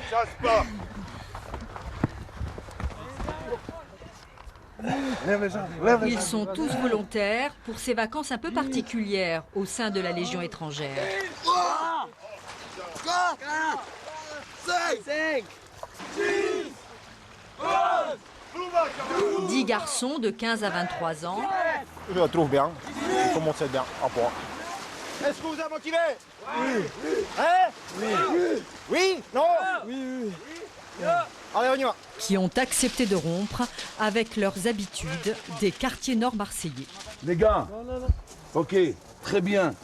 M: Ils sont tous volontaires pour ces vacances un peu particulières au sein de la Légion étrangère. 10 garçons de 15 à 23 ans.
L: Je la trouve bien. Il faut monter bien. À point. Est-ce que vous êtes motivé? Oui. Hein? Oui. Oui? Non? Oui. Allez, on y va.
M: Qui ont accepté de rompre avec leurs habitudes des quartiers nord marseillais.
N: Les gars, ok, très bien.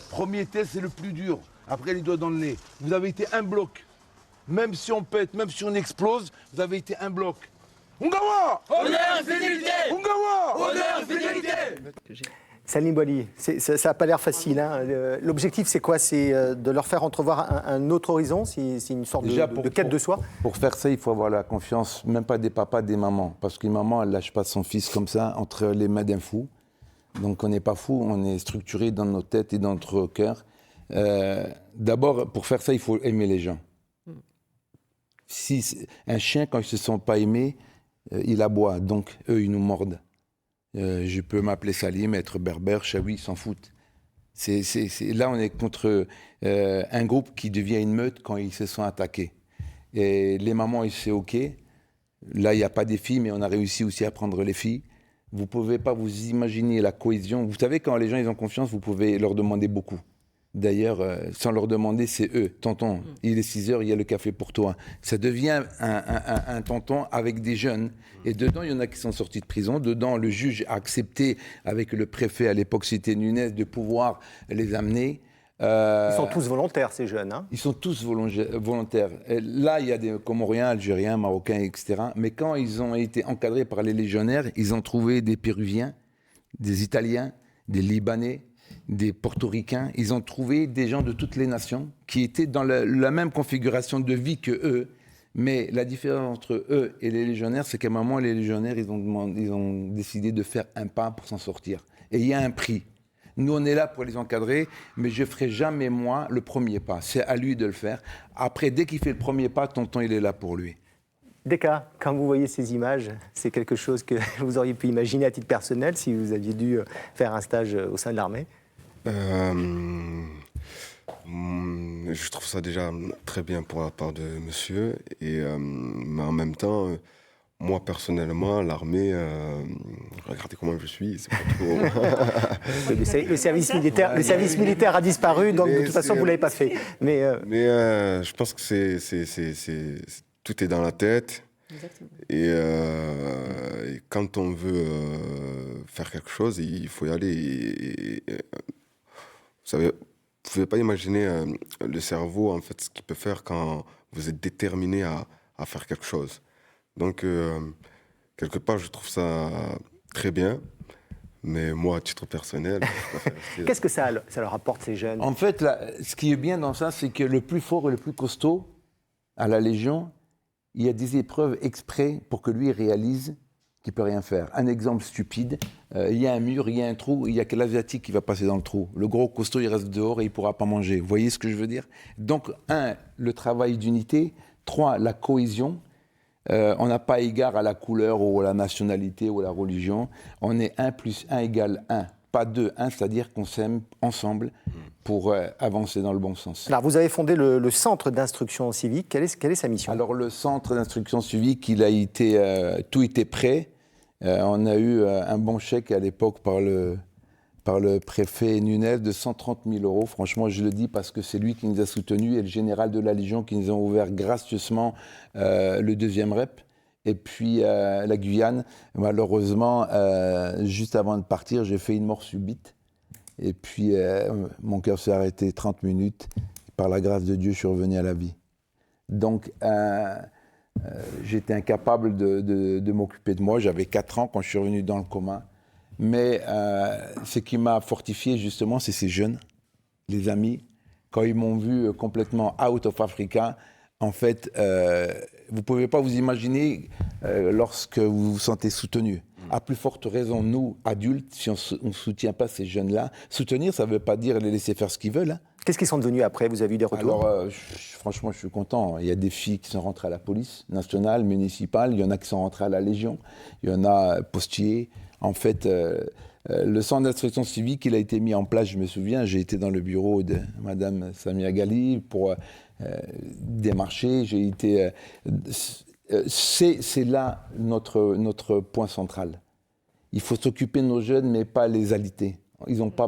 N: Premier test, c'est le plus dur. Après, les doigts dans le nez. Vous avez été un bloc. Même si on pète, même si on explose, vous avez été un bloc. Ongawa!
O: Honneur et fidélité!
N: Ongawa!
O: Honneur et fidélité!
A: Salim Boily, ça n'a pas l'air facile. Hein. L'objectif, c'est quoi? C'est de leur faire entrevoir un autre horizon? C'est une sorte de quête de soi?
I: Pour faire ça, il faut avoir la confiance, même pas des papas, des mamans. Parce qu'une maman, elle ne lâche pas son fils comme ça, entre les mains d'un fou. Donc on n'est pas fou, on est structuré dans nos têtes et dans notre cœur. D'abord, pour faire ça, il faut aimer les gens. Si un chien, quand il ne se sent pas aimé, il aboie. Donc, eux, ils nous mordent. Je peux m'appeler Salim, être berbère, chaoui, ils s'en foutent. Là, on est contre un groupe qui devient une meute quand ils se sont attaqués. Et les mamans, c'est OK. Là, il n'y a pas des filles, mais on a réussi aussi à prendre les filles. Vous ne pouvez pas vous imaginer la cohésion. Vous savez, quand les gens ils ont confiance, vous pouvez leur demander beaucoup. D'ailleurs, sans leur demander, c'est eux. Tonton, il est 6 heures, il y a le café pour toi. Ça devient un tonton avec des jeunes. Et dedans, il y en a qui sont sortis de prison. Dedans, le juge a accepté, avec le préfet à l'époque, c'était Nunez, de pouvoir les amener.
A: Ils sont tous volontaires, ces jeunes. Hein.
I: Ils sont tous volontaires. Et là, il y a des Comoriens, Algériens, Marocains, etc. Mais quand ils ont été encadrés par les légionnaires, ils ont trouvé des Péruviens, des Italiens, des Libanais, des Portoricains. Ils ont trouvé des gens de toutes les nations qui étaient dans la même configuration de vie que eux. Mais la différence entre eux et les légionnaires, c'est qu'à un moment, les légionnaires, ils ont décidé de faire un pas pour s'en sortir. Et il y a un prix. Nous, on est là pour les encadrer, mais je ne ferai jamais, moi, le premier pas. C'est à lui de le faire. Après, dès qu'il fait le premier pas, tonton, il est là pour lui.
A: Deka, quand vous voyez ces images, c'est quelque chose que vous auriez pu imaginer à titre personnel si vous aviez dû faire un stage au sein de l'armée?
B: Je trouve ça déjà très bien pour la part de monsieur. Mais en même temps, moi, personnellement, l'armée, regardez comment je suis, c'est pas trop...
A: le service militaire a disparu, donc de toute façon, vous ne l'avez pas fait. Mais
B: je pense que tout est dans la tête.
F: Exactement.
B: Et quand on veut faire quelque chose, il faut y aller. Vous savez, vous ne pouvez pas imaginer le cerveau, en fait, ce qu'il peut faire quand vous êtes déterminé à faire quelque chose. Donc, quelque part, je trouve ça très bien. Mais moi, à titre personnel...
A: Qu'est-ce que ça leur apporte, ces jeunes?
I: En fait, là, ce qui est bien dans ça, c'est que le plus fort et le plus costaud à la Légion, il y a des épreuves exprès pour que lui réalise qu'il ne peut rien faire. Un exemple stupide, il y a un mur, il y a un trou, il n'y a que l'Asiatique qui va passer dans le trou. Le gros costaud, il reste dehors et il ne pourra pas manger. Vous voyez ce que je veux dire? Donc, 1, le travail d'unité. 3, la cohésion. On n'a pas égard à la couleur ou à la nationalité ou à la religion. On est 1 + 1 = 1. Pas 2, 1, c'est-à-dire qu'on s'aime ensemble pour avancer dans le bon sens.
A: Alors, vous avez fondé le Centre d'instruction civique. Quelle est sa mission?
I: Alors, le Centre d'instruction civique, tout était prêt. On a eu un bon chèque à l'époque par le préfet Nunez de 130 000 €. Franchement, je le dis parce que c'est lui qui nous a soutenus et le général de la Légion qui nous a ouvert gracieusement le 2e rep. Et puis la Guyane, malheureusement, juste avant de partir, j'ai fait une mort subite. Et puis mon cœur s'est arrêté 30 minutes. Par la grâce de Dieu, je suis revenu à la vie. Donc j'étais incapable de m'occuper de moi. J'avais 4 ans quand je suis revenu dans le coma. Mais ce qui m'a fortifié justement, c'est ces jeunes, les amis, Quand ils m'ont vu complètement out of Africa, en fait, vous ne pouvez pas vous imaginer lorsque vous vous sentez soutenu. À plus forte raison, nous, adultes, si on ne soutient pas ces jeunes-là, soutenir, ça ne veut pas dire les laisser faire ce qu'ils veulent. Hein.
A: Qu'est-ce qu'ils sont devenus après? Vous avez eu des retours?
I: Alors, franchement, je suis content. Il y a des filles qui sont rentrées à la police nationale, municipale. Il y en a qui sont rentrées à la Légion. Il y en a postillés. En fait, le centre d'instruction civique, il a été mis en place, je me souviens. J'ai été dans le bureau de Madame Samia Ghali pour démarcher. J'ai été... c'est là notre point central. Il faut s'occuper de nos jeunes, mais pas les alité.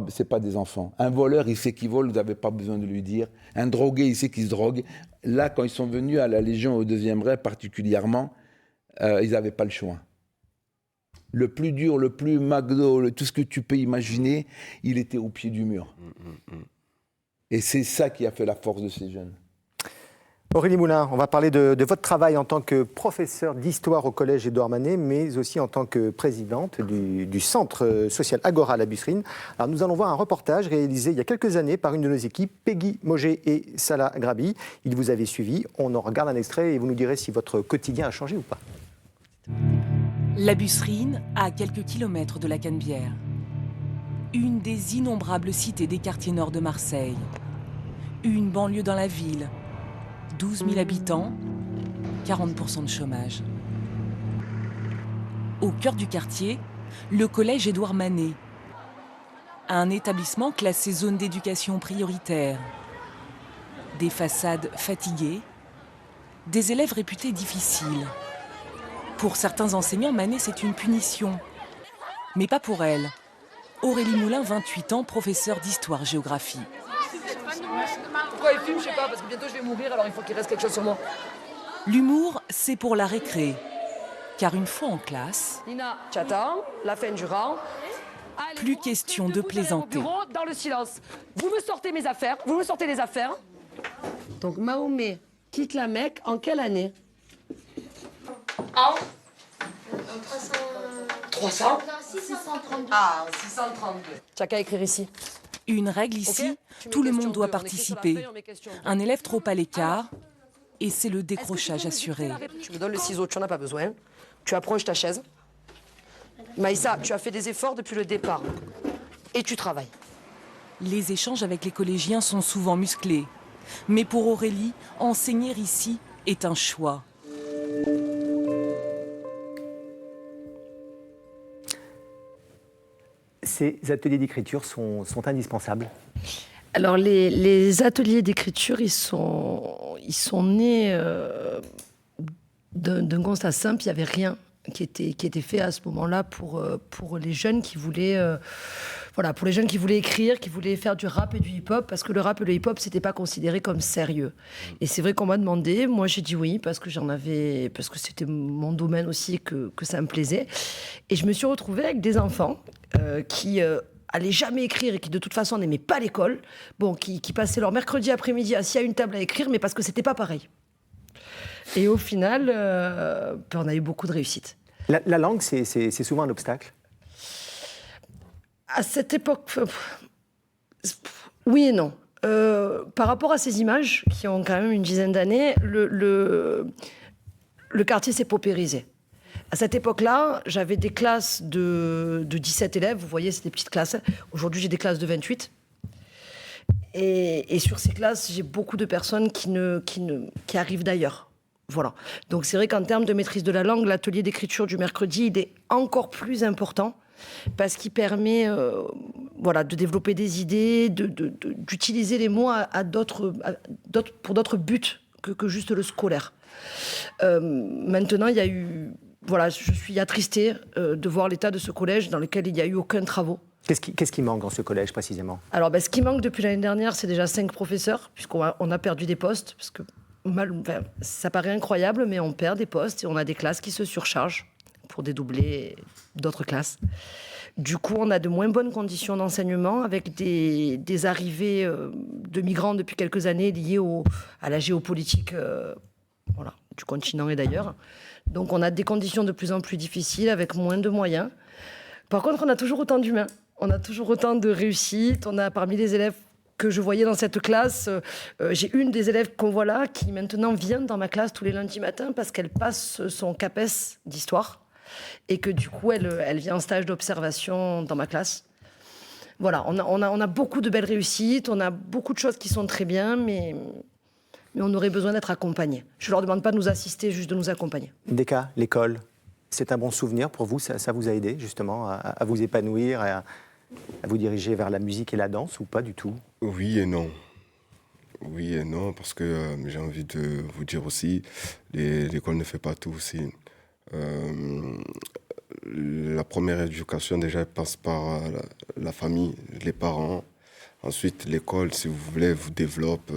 I: C'est pas des enfants. Un voleur, il sait qu'il vole, vous n'avez pas besoin de lui dire. Un drogué, il sait qu'il se drogue. Là, quand ils sont venus à la Légion au 2e ray, particulièrement, ils n'avaient pas le choix. Le plus dur, le plus McDo, tout ce que tu peux imaginer, il était au pied du mur. Et c'est ça qui a fait la force de ces jeunes.
A: Aurélie Moulin, on va parler de votre travail en tant que professeur d'histoire au collège Édouard Manet, mais aussi en tant que présidente du centre social Agora à la Busserine. Alors nous allons voir un reportage réalisé il y a quelques années par une de nos équipes, Peggy Moget et Salah Grabi. Ils vous avaient suivi. On en regarde un extrait et vous nous direz si votre quotidien a changé ou pas.
O: La Busserine, à quelques kilomètres de la Canebière. Une des innombrables cités des quartiers nord de Marseille. Une banlieue dans la ville. 12 000 habitants, 40% de chômage. Au cœur du quartier, le collège Édouard Manet. Un établissement classé zone d'éducation prioritaire. Des façades fatiguées, des élèves réputés difficiles. Pour certains enseignants, Manet, c'est une punition. Mais pas pour elle. Aurélie Moulin, 28 ans, professeure d'histoire-géographie.
H: Pourquoi il filme, je sais pas, parce que bientôt je vais mourir, alors il faut qu'il reste quelque chose sur moi.
O: L'humour, c'est pour la récré. Car une fois en classe...
H: Nina, tu attends, la fin du rang. Allez,
O: plus question de plaisanter.
H: Bureau, dans le silence. Vous me sortez mes affaires, vous me sortez les affaires. Donc Mahomet quitte la Mecque en quelle année? En 300 632. Ah, 632. Tu as qu'à écrire ici.
O: Une règle ici, tout le monde doit participer. Un élève trop à l'écart, et c'est le décrochage assuré.
H: Tu me donnes le ciseau, tu n'en as pas besoin. Tu approches ta chaise. Maïssa, tu as fait des efforts depuis le départ. Et tu travailles.
O: Les échanges avec les collégiens sont souvent musclés. Mais pour Aurélie, enseigner ici est un choix.
A: Ces ateliers d'écriture sont indispensables?
H: Alors les ateliers d'écriture, ils sont nés d'un constat simple. Il n'y avait rien qui était fait à ce moment-là pour les jeunes qui voulaient pour les jeunes qui voulaient écrire, qui voulaient faire du rap et du hip-hop, parce que le rap et le hip-hop, c'était pas considéré comme sérieux. Et c'est vrai qu'on m'a demandé, moi j'ai dit oui, parce que c'était mon domaine aussi, que ça me plaisait. Et je me suis retrouvée avec des enfants qui allaient jamais écrire et qui de toute façon n'aimaient pas l'école, qui passaient leur mercredi après-midi assis à une table à écrire, mais parce que c'était pas pareil. Et au final, on a eu beaucoup de réussite.
A: La langue, c'est souvent un obstacle?
H: À cette époque, oui et non. Par rapport à ces images, qui ont quand même une dizaine d'années, le quartier s'est paupérisé. À cette époque-là, j'avais des classes de 17 élèves. Vous voyez, c'est des petites classes. Aujourd'hui, j'ai des classes de 28. Et sur ces classes, j'ai beaucoup de personnes qui arrivent d'ailleurs. Voilà. Donc c'est vrai qu'en termes de maîtrise de la langue, l'atelier d'écriture du mercredi, il est encore plus important parce qu'il permet de développer des idées, d'utiliser les mots pour d'autres buts que juste le scolaire. Maintenant, il y a eu... je suis attristée de voir l'état de ce collège dans lequel il n'y a eu aucun travaux.
A: Qu'est-ce qui manque dans ce collège précisément?
H: Alors, ce qui manque depuis l'année dernière, c'est déjà 5 professeurs, puisqu'on a perdu des postes, parce que ça paraît incroyable, mais on perd des postes et on a des classes qui se surchargent pour dédoubler d'autres classes. Du coup, on a de moins bonnes conditions d'enseignement avec des arrivées de migrants depuis quelques années liées à la géopolitique du continent et d'ailleurs. Donc, on a des conditions de plus en plus difficiles avec moins de moyens. Par contre, on a toujours autant d'humains. On a toujours autant de réussite. On a parmi les élèves que je voyais dans cette classe. J'ai une des élèves qu'on voit là qui maintenant vient dans ma classe tous les lundis matins parce qu'elle passe son CAPES d'histoire et que du coup elle vient en stage d'observation dans ma classe. Voilà, on a beaucoup de belles réussites, on a beaucoup de choses qui sont très bien, mais on aurait besoin d'être accompagnés. Je ne leur demande pas de nous assister, juste de nous accompagner.
A: Deka, l'école, c'est un bon souvenir pour vous, ça vous a aidé justement à vous épanouir, à vous diriger vers la musique et la danse ou pas du tout?
B: Oui et non. Oui et non, parce que j'ai envie de vous dire aussi, l'école ne fait pas tout aussi. La première éducation, déjà, elle passe par la famille, les parents. Ensuite, l'école, si vous voulez, vous développe.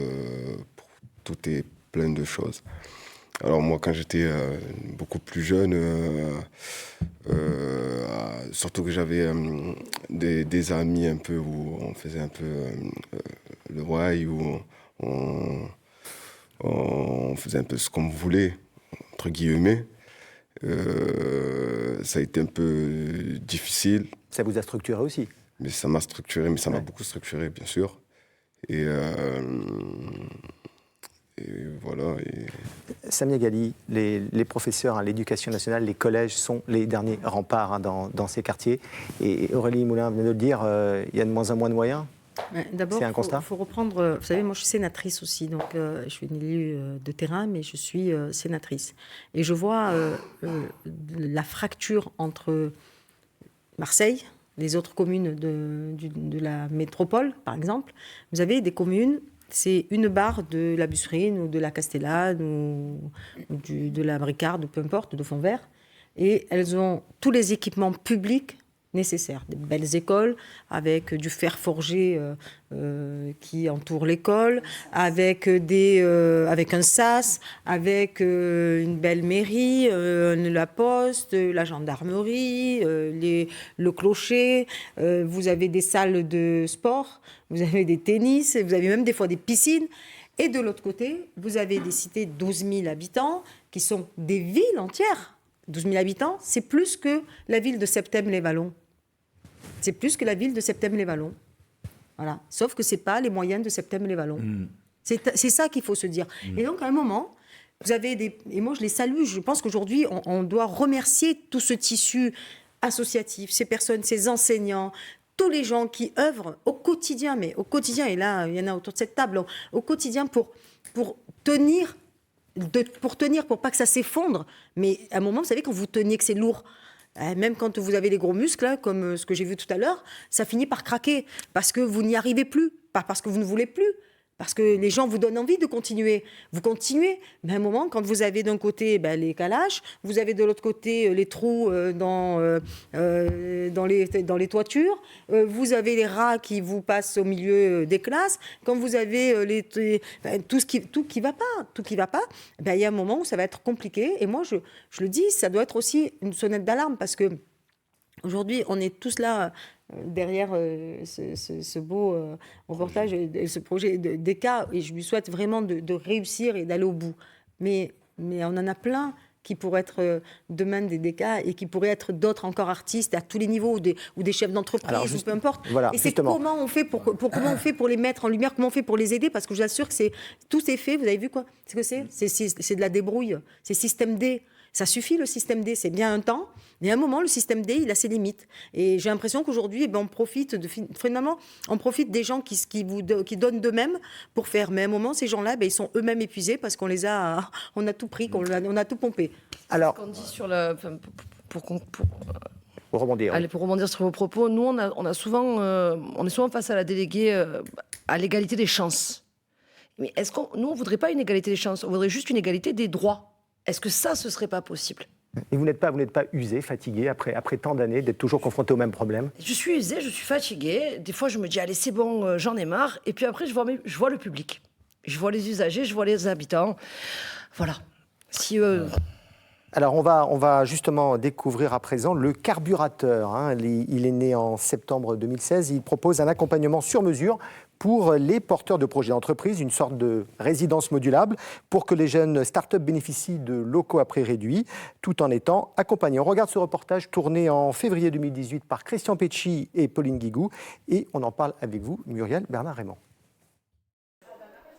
B: Tout est plein de choses. Alors moi, quand j'étais beaucoup plus jeune, surtout que j'avais des amis un peu où on faisait un peu le why, où on faisait un peu ce qu'on voulait, entre guillemets. Ça a été un peu difficile.
A: Ça vous a structuré aussi?
B: Mais ça m'a structuré, mais ça m'a beaucoup structuré, bien sûr. Et voilà.
A: Samia Ghali, les professeurs à l'éducation nationale, les collèges sont les derniers remparts dans ces quartiers. Et Aurélie Moulin venait de le dire, il y a de moins en moins de moyens.
F: D'abord,
A: c'est un constat.
F: Il faut reprendre. Vous savez, moi, je suis sénatrice aussi, donc je suis une élue de terrain, mais je suis sénatrice. Et je vois la fracture entre Marseille, les autres communes de la métropole, par exemple. Vous avez des communes, c'est une barre de la Busserine ou de la Castellane ou de la Bricarde, ou peu importe, de Fontvert, et elles ont tous les équipements publics nécessaires, des belles écoles avec du fer forgé qui entoure l'école, avec un sas, avec une belle mairie, la poste, la gendarmerie, le clocher. Vous avez des salles de sport, vous avez des tennis, vous avez même des fois des piscines. Et de l'autre côté, vous avez des cités de 12 000 habitants qui sont des villes entières. 12 000 habitants, c'est plus que la ville de Septèmes-les-Vallons. C'est plus que la ville de Septèmes-les-Vallons. Voilà. Sauf que ce n'est pas les moyens de Septèmes-les-Vallons. C'est ça qu'il faut se dire. Et donc, à un moment, vous avez et moi, je les salue. Je pense qu'aujourd'hui, on doit remercier tout ce tissu associatif, ces personnes, ces enseignants, tous les gens qui œuvrent au quotidien, et là, il y en a autour de cette table, au quotidien pour tenir, pour pas que ça s'effondre. Mais à un moment, vous savez, quand vous teniez que c'est lourd, même quand vous avez les gros muscles, là, comme ce que j'ai vu tout à l'heure, ça finit par craquer parce que vous n'y arrivez plus, pas parce que vous ne voulez plus, parce que les gens vous donnent envie de continuer. Vous continuez, mais à un moment, quand vous avez d'un côté les calages, vous avez de l'autre côté les trous dans les toitures, vous avez les rats qui vous passent au milieu des classes, quand vous avez tout qui va pas, il y a un moment où ça va être compliqué. Et moi, je le dis, ça doit être aussi une sonnette d'alarme, parce que aujourd'hui, on est tous là derrière ce beau reportage et ce projet d'ECA, et je lui souhaite vraiment de réussir et d'aller au bout. Mais on en a plein qui pourraient être demain des DECA et qui pourraient être d'autres encore artistes à tous les niveaux, ou des chefs d'entreprise, ou peu importe.
A: Voilà,
F: et c'est comment on fait pour les mettre en lumière, comment on fait pour les aider, parce que je vous assure que tout est fait. Vous avez vu quoi? C'est que c'est de la débrouille, c'est système D. Ça suffit, le système D, c'est bien un temps, mais à un moment, le système D, il a ses limites. Et j'ai l'impression qu'aujourd'hui, on profite des gens qui donnent d'eux-mêmes pour faire. Mais à un moment, ces gens-là, ils sont eux-mêmes épuisés parce qu'on a tout pris, on a tout pompé.
H: Alors, ce qu'on dit sur
A: pour rebondir.
H: Allez, pour rebondir sur vos propos, nous, on est souvent face à la déléguée à l'égalité des chances. Mais nous, on ne voudrait pas une égalité des chances, on voudrait juste une égalité des droits. Est-ce que ça, ce ne serait pas possible?
A: Et vous n'êtes pas usé, fatigué, après tant d'années, d'être toujours confronté au même problème?
H: Je suis usée, je suis fatiguée. Des fois, je me dis, allez, c'est bon, j'en ai marre. Et puis après, je vois le public. Je vois les usagers, je vois les habitants. Voilà.
A: Alors, on va justement découvrir à présent le carburateur. Il est né en septembre 2016. Il propose un accompagnement sur mesure pour les porteurs de projets d'entreprise, une sorte de résidence modulable pour que les jeunes start-up bénéficient de locaux à prix réduit tout en étant accompagnés. On regarde ce reportage tourné en février 2018 par Christian Pecci et Pauline Guigou et on en parle avec vous, Muriel Bernard-Raymond.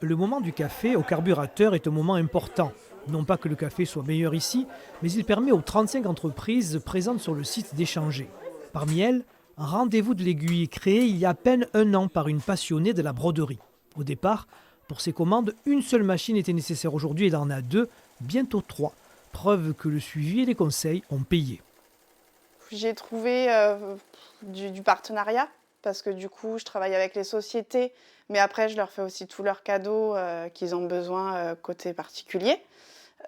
P: le moment du café au carburateur est un moment important. Non pas que le café soit meilleur ici, mais il permet aux 35 entreprises présentes sur le site d'échanger. Parmi elles, Rendez-vous de l'Aiguille, créé il y a à peine 1 an par une passionnée de la broderie. Au départ, pour ces commandes, une seule machine était nécessaire. Aujourd'hui, il en a 2, bientôt 3. Preuve que le suivi et les conseils ont payé.
Q: J'ai trouvé du partenariat, parce que du coup, je travaille avec les sociétés, mais après, je leur fais aussi tous leurs cadeaux qu'ils ont besoin côté particulier.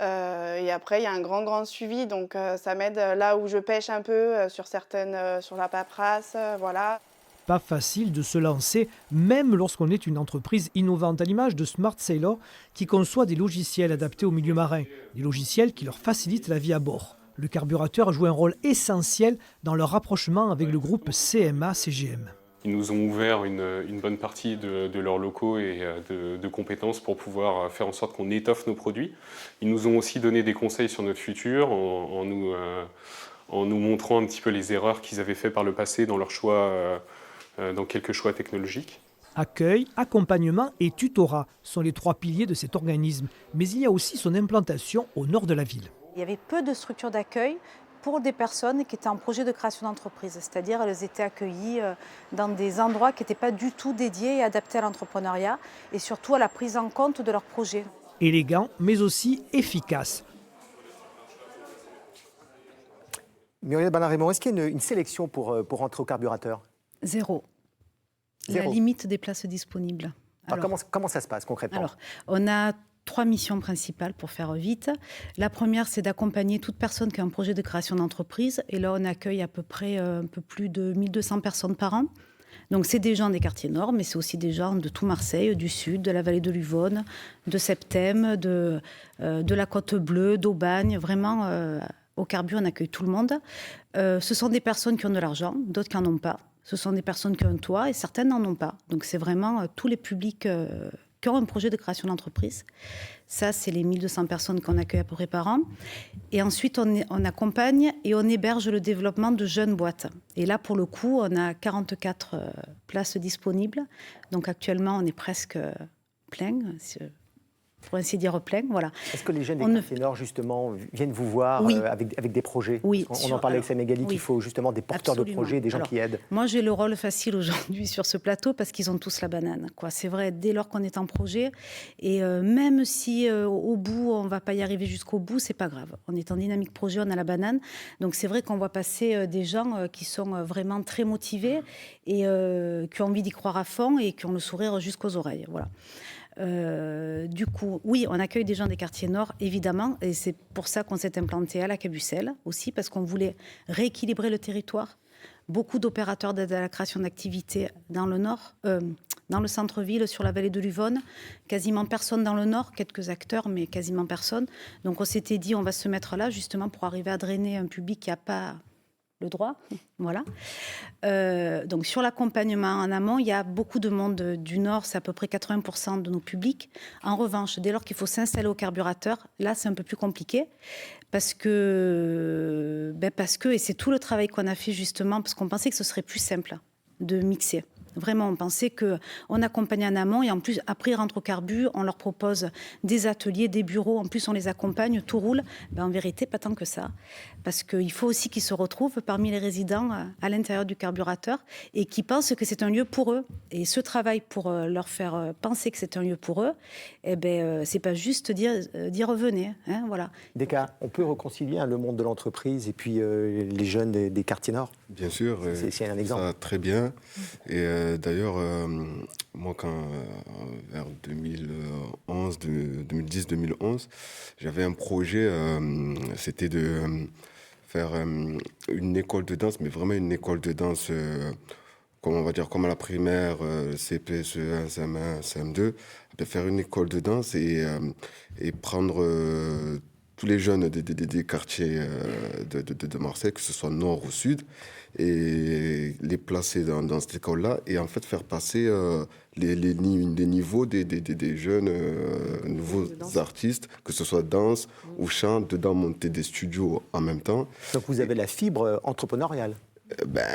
Q: Et après, il y a un grand suivi, donc ça m'aide là où je pêche un peu sur la paperasse, voilà.
P: Pas facile de se lancer, même lorsqu'on est une entreprise innovante, à l'image de Smart Sailor, qui conçoit des logiciels adaptés au milieu marin, des logiciels qui leur facilitent la vie à bord. Le carburateur joue un rôle essentiel dans leur rapprochement avec le groupe CMA-CGM.
R: Ils nous ont ouvert une bonne partie de leurs locaux et de compétences pour pouvoir faire en sorte qu'on étoffe nos produits. Ils nous ont aussi donné des conseils sur notre futur en nous montrant un petit peu les erreurs qu'ils avaient fait par le passé dans leurs choix, dans quelques choix technologiques.
P: Accueil, accompagnement et tutorat sont les 3 piliers de cet organisme. Mais il y a aussi son implantation au nord de la ville.
S: Il y avait peu de structures d'accueil pour des personnes qui étaient en projet de création d'entreprise. C'est-à-dire elles étaient accueillies dans des endroits qui n'étaient pas du tout dédiés et adaptés à l'entrepreneuriat et surtout à la prise en compte de leurs projets.
P: Élégant, mais aussi efficace.
A: Muriel Balin-Raymond, est-ce qu'il y a une sélection pour rentrer au carburateur?
G: 0. La limite des places disponibles.
A: Alors, comment ça se passe concrètement?
G: Alors, on a 3 missions principales pour faire vite. La première, c'est d'accompagner toute personne qui a un projet de création d'entreprise. Et là, on accueille à peu près un peu plus de 1200 personnes par an. Donc, c'est des gens des quartiers nord, mais c'est aussi des gens de tout Marseille, du sud, de la vallée de l'Uvonne, de Septem, de la Côte Bleue, d'Aubagne. Vraiment, au Carbu, on accueille tout le monde. Ce sont des personnes qui ont de l'argent, d'autres qui n'en ont pas. Ce sont des personnes qui ont un toit et certaines n'en ont pas. Donc, c'est vraiment tous les publics qui ont un projet de création d'entreprise. Ça, c'est les 1200 personnes qu'on accueille à peu près par an. Et ensuite, on accompagne et on héberge le développement de jeunes boîtes. Et là, pour le coup, on a 44 places disponibles. Donc actuellement, on est presque plein, pour ainsi dire plein. Voilà.
A: Est-ce que les jeunes des quartiers nord, justement, viennent vous voir avec des projets?
G: Oui.
A: On en parlait avec Sam Egali qu'il faut justement des porteurs de projets, des gens qui aident.
G: Moi, j'ai le rôle facile aujourd'hui sur ce plateau parce qu'ils ont tous la banane. C'est vrai, dès lors qu'on est en projet, et même si au bout, on ne va pas y arriver jusqu'au bout, c'est pas grave. On est en dynamique projet, on a la banane. Donc c'est vrai qu'on voit passer des gens qui sont vraiment très motivés et qui ont envie d'y croire à fond et qui ont le sourire jusqu'aux oreilles. Voilà. Du coup, oui, on accueille des gens des quartiers nord, évidemment, et c'est pour ça qu'on s'est implanté à la Cabucelle aussi, parce qu'on voulait rééquilibrer le territoire. Beaucoup d'opérateurs d'aide à la création d'activités dans le nord, dans le centre-ville, sur la vallée de l'Uvonne, quasiment personne dans le nord, quelques acteurs, mais quasiment personne. Donc on s'était dit, on va se mettre là, justement, pour arriver à drainer un public qui n'a pas le droit, voilà. Donc sur l'accompagnement en amont, il y a beaucoup de monde du Nord, c'est à peu près 80% de nos publics. En revanche, dès lors qu'il faut s'installer au carburateur, là c'est un peu plus compliqué parce que et c'est tout le travail qu'on a fait justement parce qu'on pensait que ce serait plus simple de mixer. Vraiment, on pensait qu'on accompagnait en amont et en plus, après, ils rentrent au Carbu, on leur propose des ateliers, des bureaux. En plus, on les accompagne, tout roule. En vérité, pas tant que ça. Parce qu'il faut aussi qu'ils se retrouvent parmi les résidents à l'intérieur du carburateur et qui pensent que c'est un lieu pour eux. Et ce travail pour leur faire penser que c'est un lieu pour eux, c'est pas juste d'y revenez. Hein, voilà.
A: Deka, on peut réconcilier le monde de l'entreprise et puis les jeunes des quartiers nord?
B: Bien sûr.
A: C'est un exemple.
B: Ça, très bien. Et d'ailleurs, moi, vers 2010-2011, j'avais un projet, c'était de faire une école de danse, mais vraiment une école de danse, comme à la primaire, CP, CE1, CM1, CM2, de faire une école de danse et prendre tous les jeunes des quartiers de Marseille, que ce soit nord ou sud, et les placer dans cette école-là et en fait faire passer les niveaux des jeunes nouveaux artistes, que ce soit danse ou chant, dedans monter des studios en même temps.
A: Donc vous avez la fibre entrepreneuriale?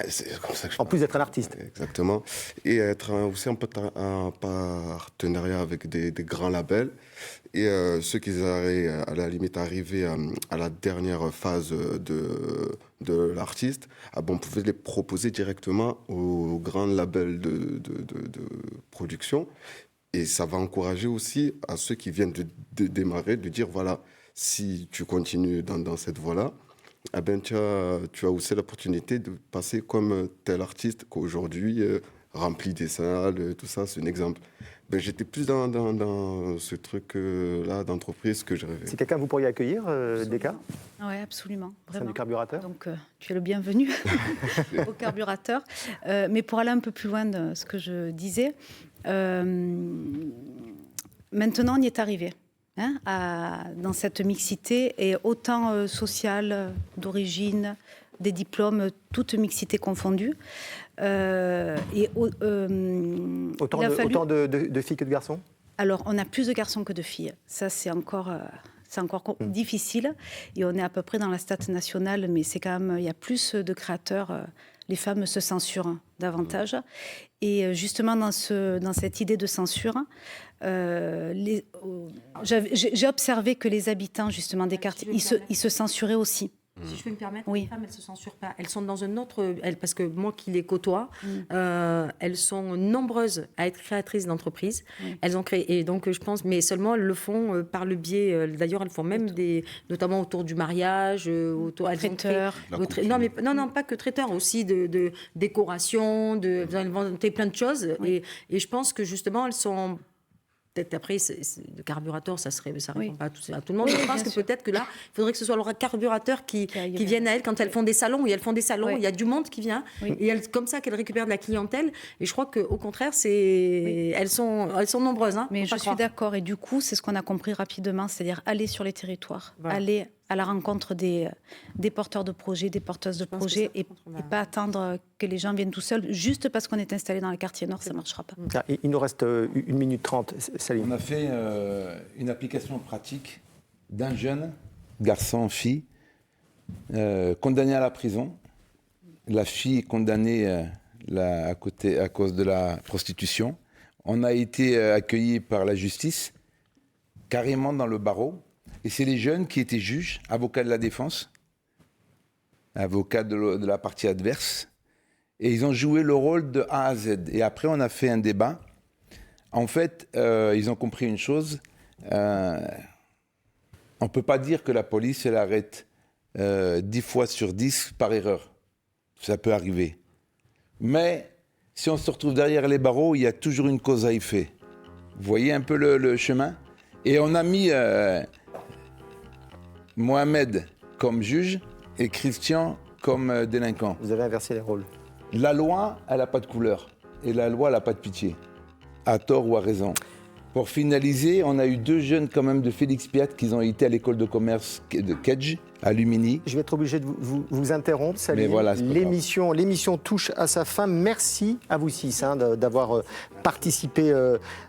B: C'est comme ça que
A: en plus d'être un artiste.
B: Exactement. Et être aussi en partenariat avec des grands labels. Et ceux qui allaient à la limite arriver à la dernière phase de l'artiste, on pouvait les proposer directement aux grands labels de production. Et ça va encourager aussi à ceux qui viennent de démarrer, de dire, voilà, si tu continues dans cette voie-là, tu as aussi l'opportunité de passer comme tel artiste qu'aujourd'hui remplit des salles, tout ça, c'est un exemple. J'étais plus dans ce truc-là d'entreprise que je rêvais.
A: C'est quelqu'un que vous pourriez accueillir, Deka ?
G: Oui, absolument.
A: Au sein du Carburateur ?
G: Donc, tu es le bienvenu au Carburateur. Mais pour aller un peu plus loin de ce que je disais, maintenant, on y est arrivé. Dans cette mixité, et autant sociale, d'origine, des diplômes, toute mixité confondue.
A: Autant de filles que de garçons ?
G: Alors, on a plus de garçons que de filles. Ça, c'est encore difficile. Et on est à peu près dans la stat nationale, mais c'est quand même, il y a plus de créateurs. Les femmes se censurent davantage. Et justement, dans cette idée de censure, j'ai observé que les habitants justement des quartiers, ils se censuraient aussi.
F: Si je peux me permettre,
G: oui.
F: Les femmes, elles ne se censurent pas. Elles sont dans un autre... parce que moi qui les côtoie, elles sont nombreuses à être créatrices d'entreprises. Elles ont créé... Et donc, je pense... Mais seulement, elles le font par le biais... D'ailleurs, elles font même notamment autour du mariage,
G: traiteurs.
F: Non, pas que traiteurs, aussi de décoration, elles ont inventé plein de choses. Et je pense que, justement, elles sont... Peut-être après, le Carburateur, ça répond pas à tout le monde. Je pense que peut-être que là, il faudrait que ce soit le Carburateur qui vienne à elles quand elles font des salons. Et elles font des salons, il y a du monde qui vient. Et comme ça qu'elles récupèrent de la clientèle. Et je crois qu'au contraire, elles sont nombreuses.
G: Mais je suis d'accord. Et du coup, c'est ce qu'on a compris rapidement, c'est-à-dire aller sur les territoires, aller à la rencontre des porteurs de projets, des porteuses de projets, et pas attendre que les gens viennent tout seuls, juste parce qu'on est installé dans le quartier nord, ça ne marchera pas.
A: Il nous reste 1 minute 30, Salim.
I: On a fait une application pratique d'un jeune garçon, fille, condamné à la prison. La fille condamnée à cause de la prostitution. On a été accueillis par la justice, carrément dans le barreau. Et c'est les jeunes qui étaient juges, avocats de la défense, avocats de la partie adverse. Et ils ont joué le rôle de A à Z. Et après, on a fait un débat. En fait, ils ont compris une chose. On ne peut pas dire que la police, elle arrête 10 fois sur 10 par erreur. Ça peut arriver. Mais si on se retrouve derrière les barreaux, il y a toujours une cause à effet. Vous voyez un peu le chemin ? Et on a mis... Mohamed comme juge et Christian comme délinquant.
A: Vous avez inversé les rôles.
I: La loi, elle n'a pas de couleur. Et la loi, elle n'a pas de pitié. À tort ou à raison. Pour finaliser, on a eu 2 jeunes quand même de Félix Piat qui ont été à l'école de commerce de Kedj, à Lumini.
A: Je vais être obligé de vous interrompre, Salim.
I: Mais voilà,
A: l'émission touche à sa fin. Merci à vous 6 d'avoir participé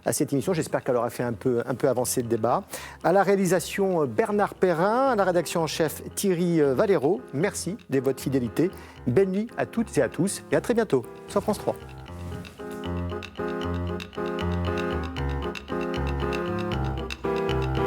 A: à cette émission. J'espère qu'elle aura fait un peu avancer le débat. À la réalisation, Bernard Perrin. À la rédaction en chef, Thierry Valero. Merci de votre fidélité. Belle nuit à toutes et à tous. Et à très bientôt sur France 3.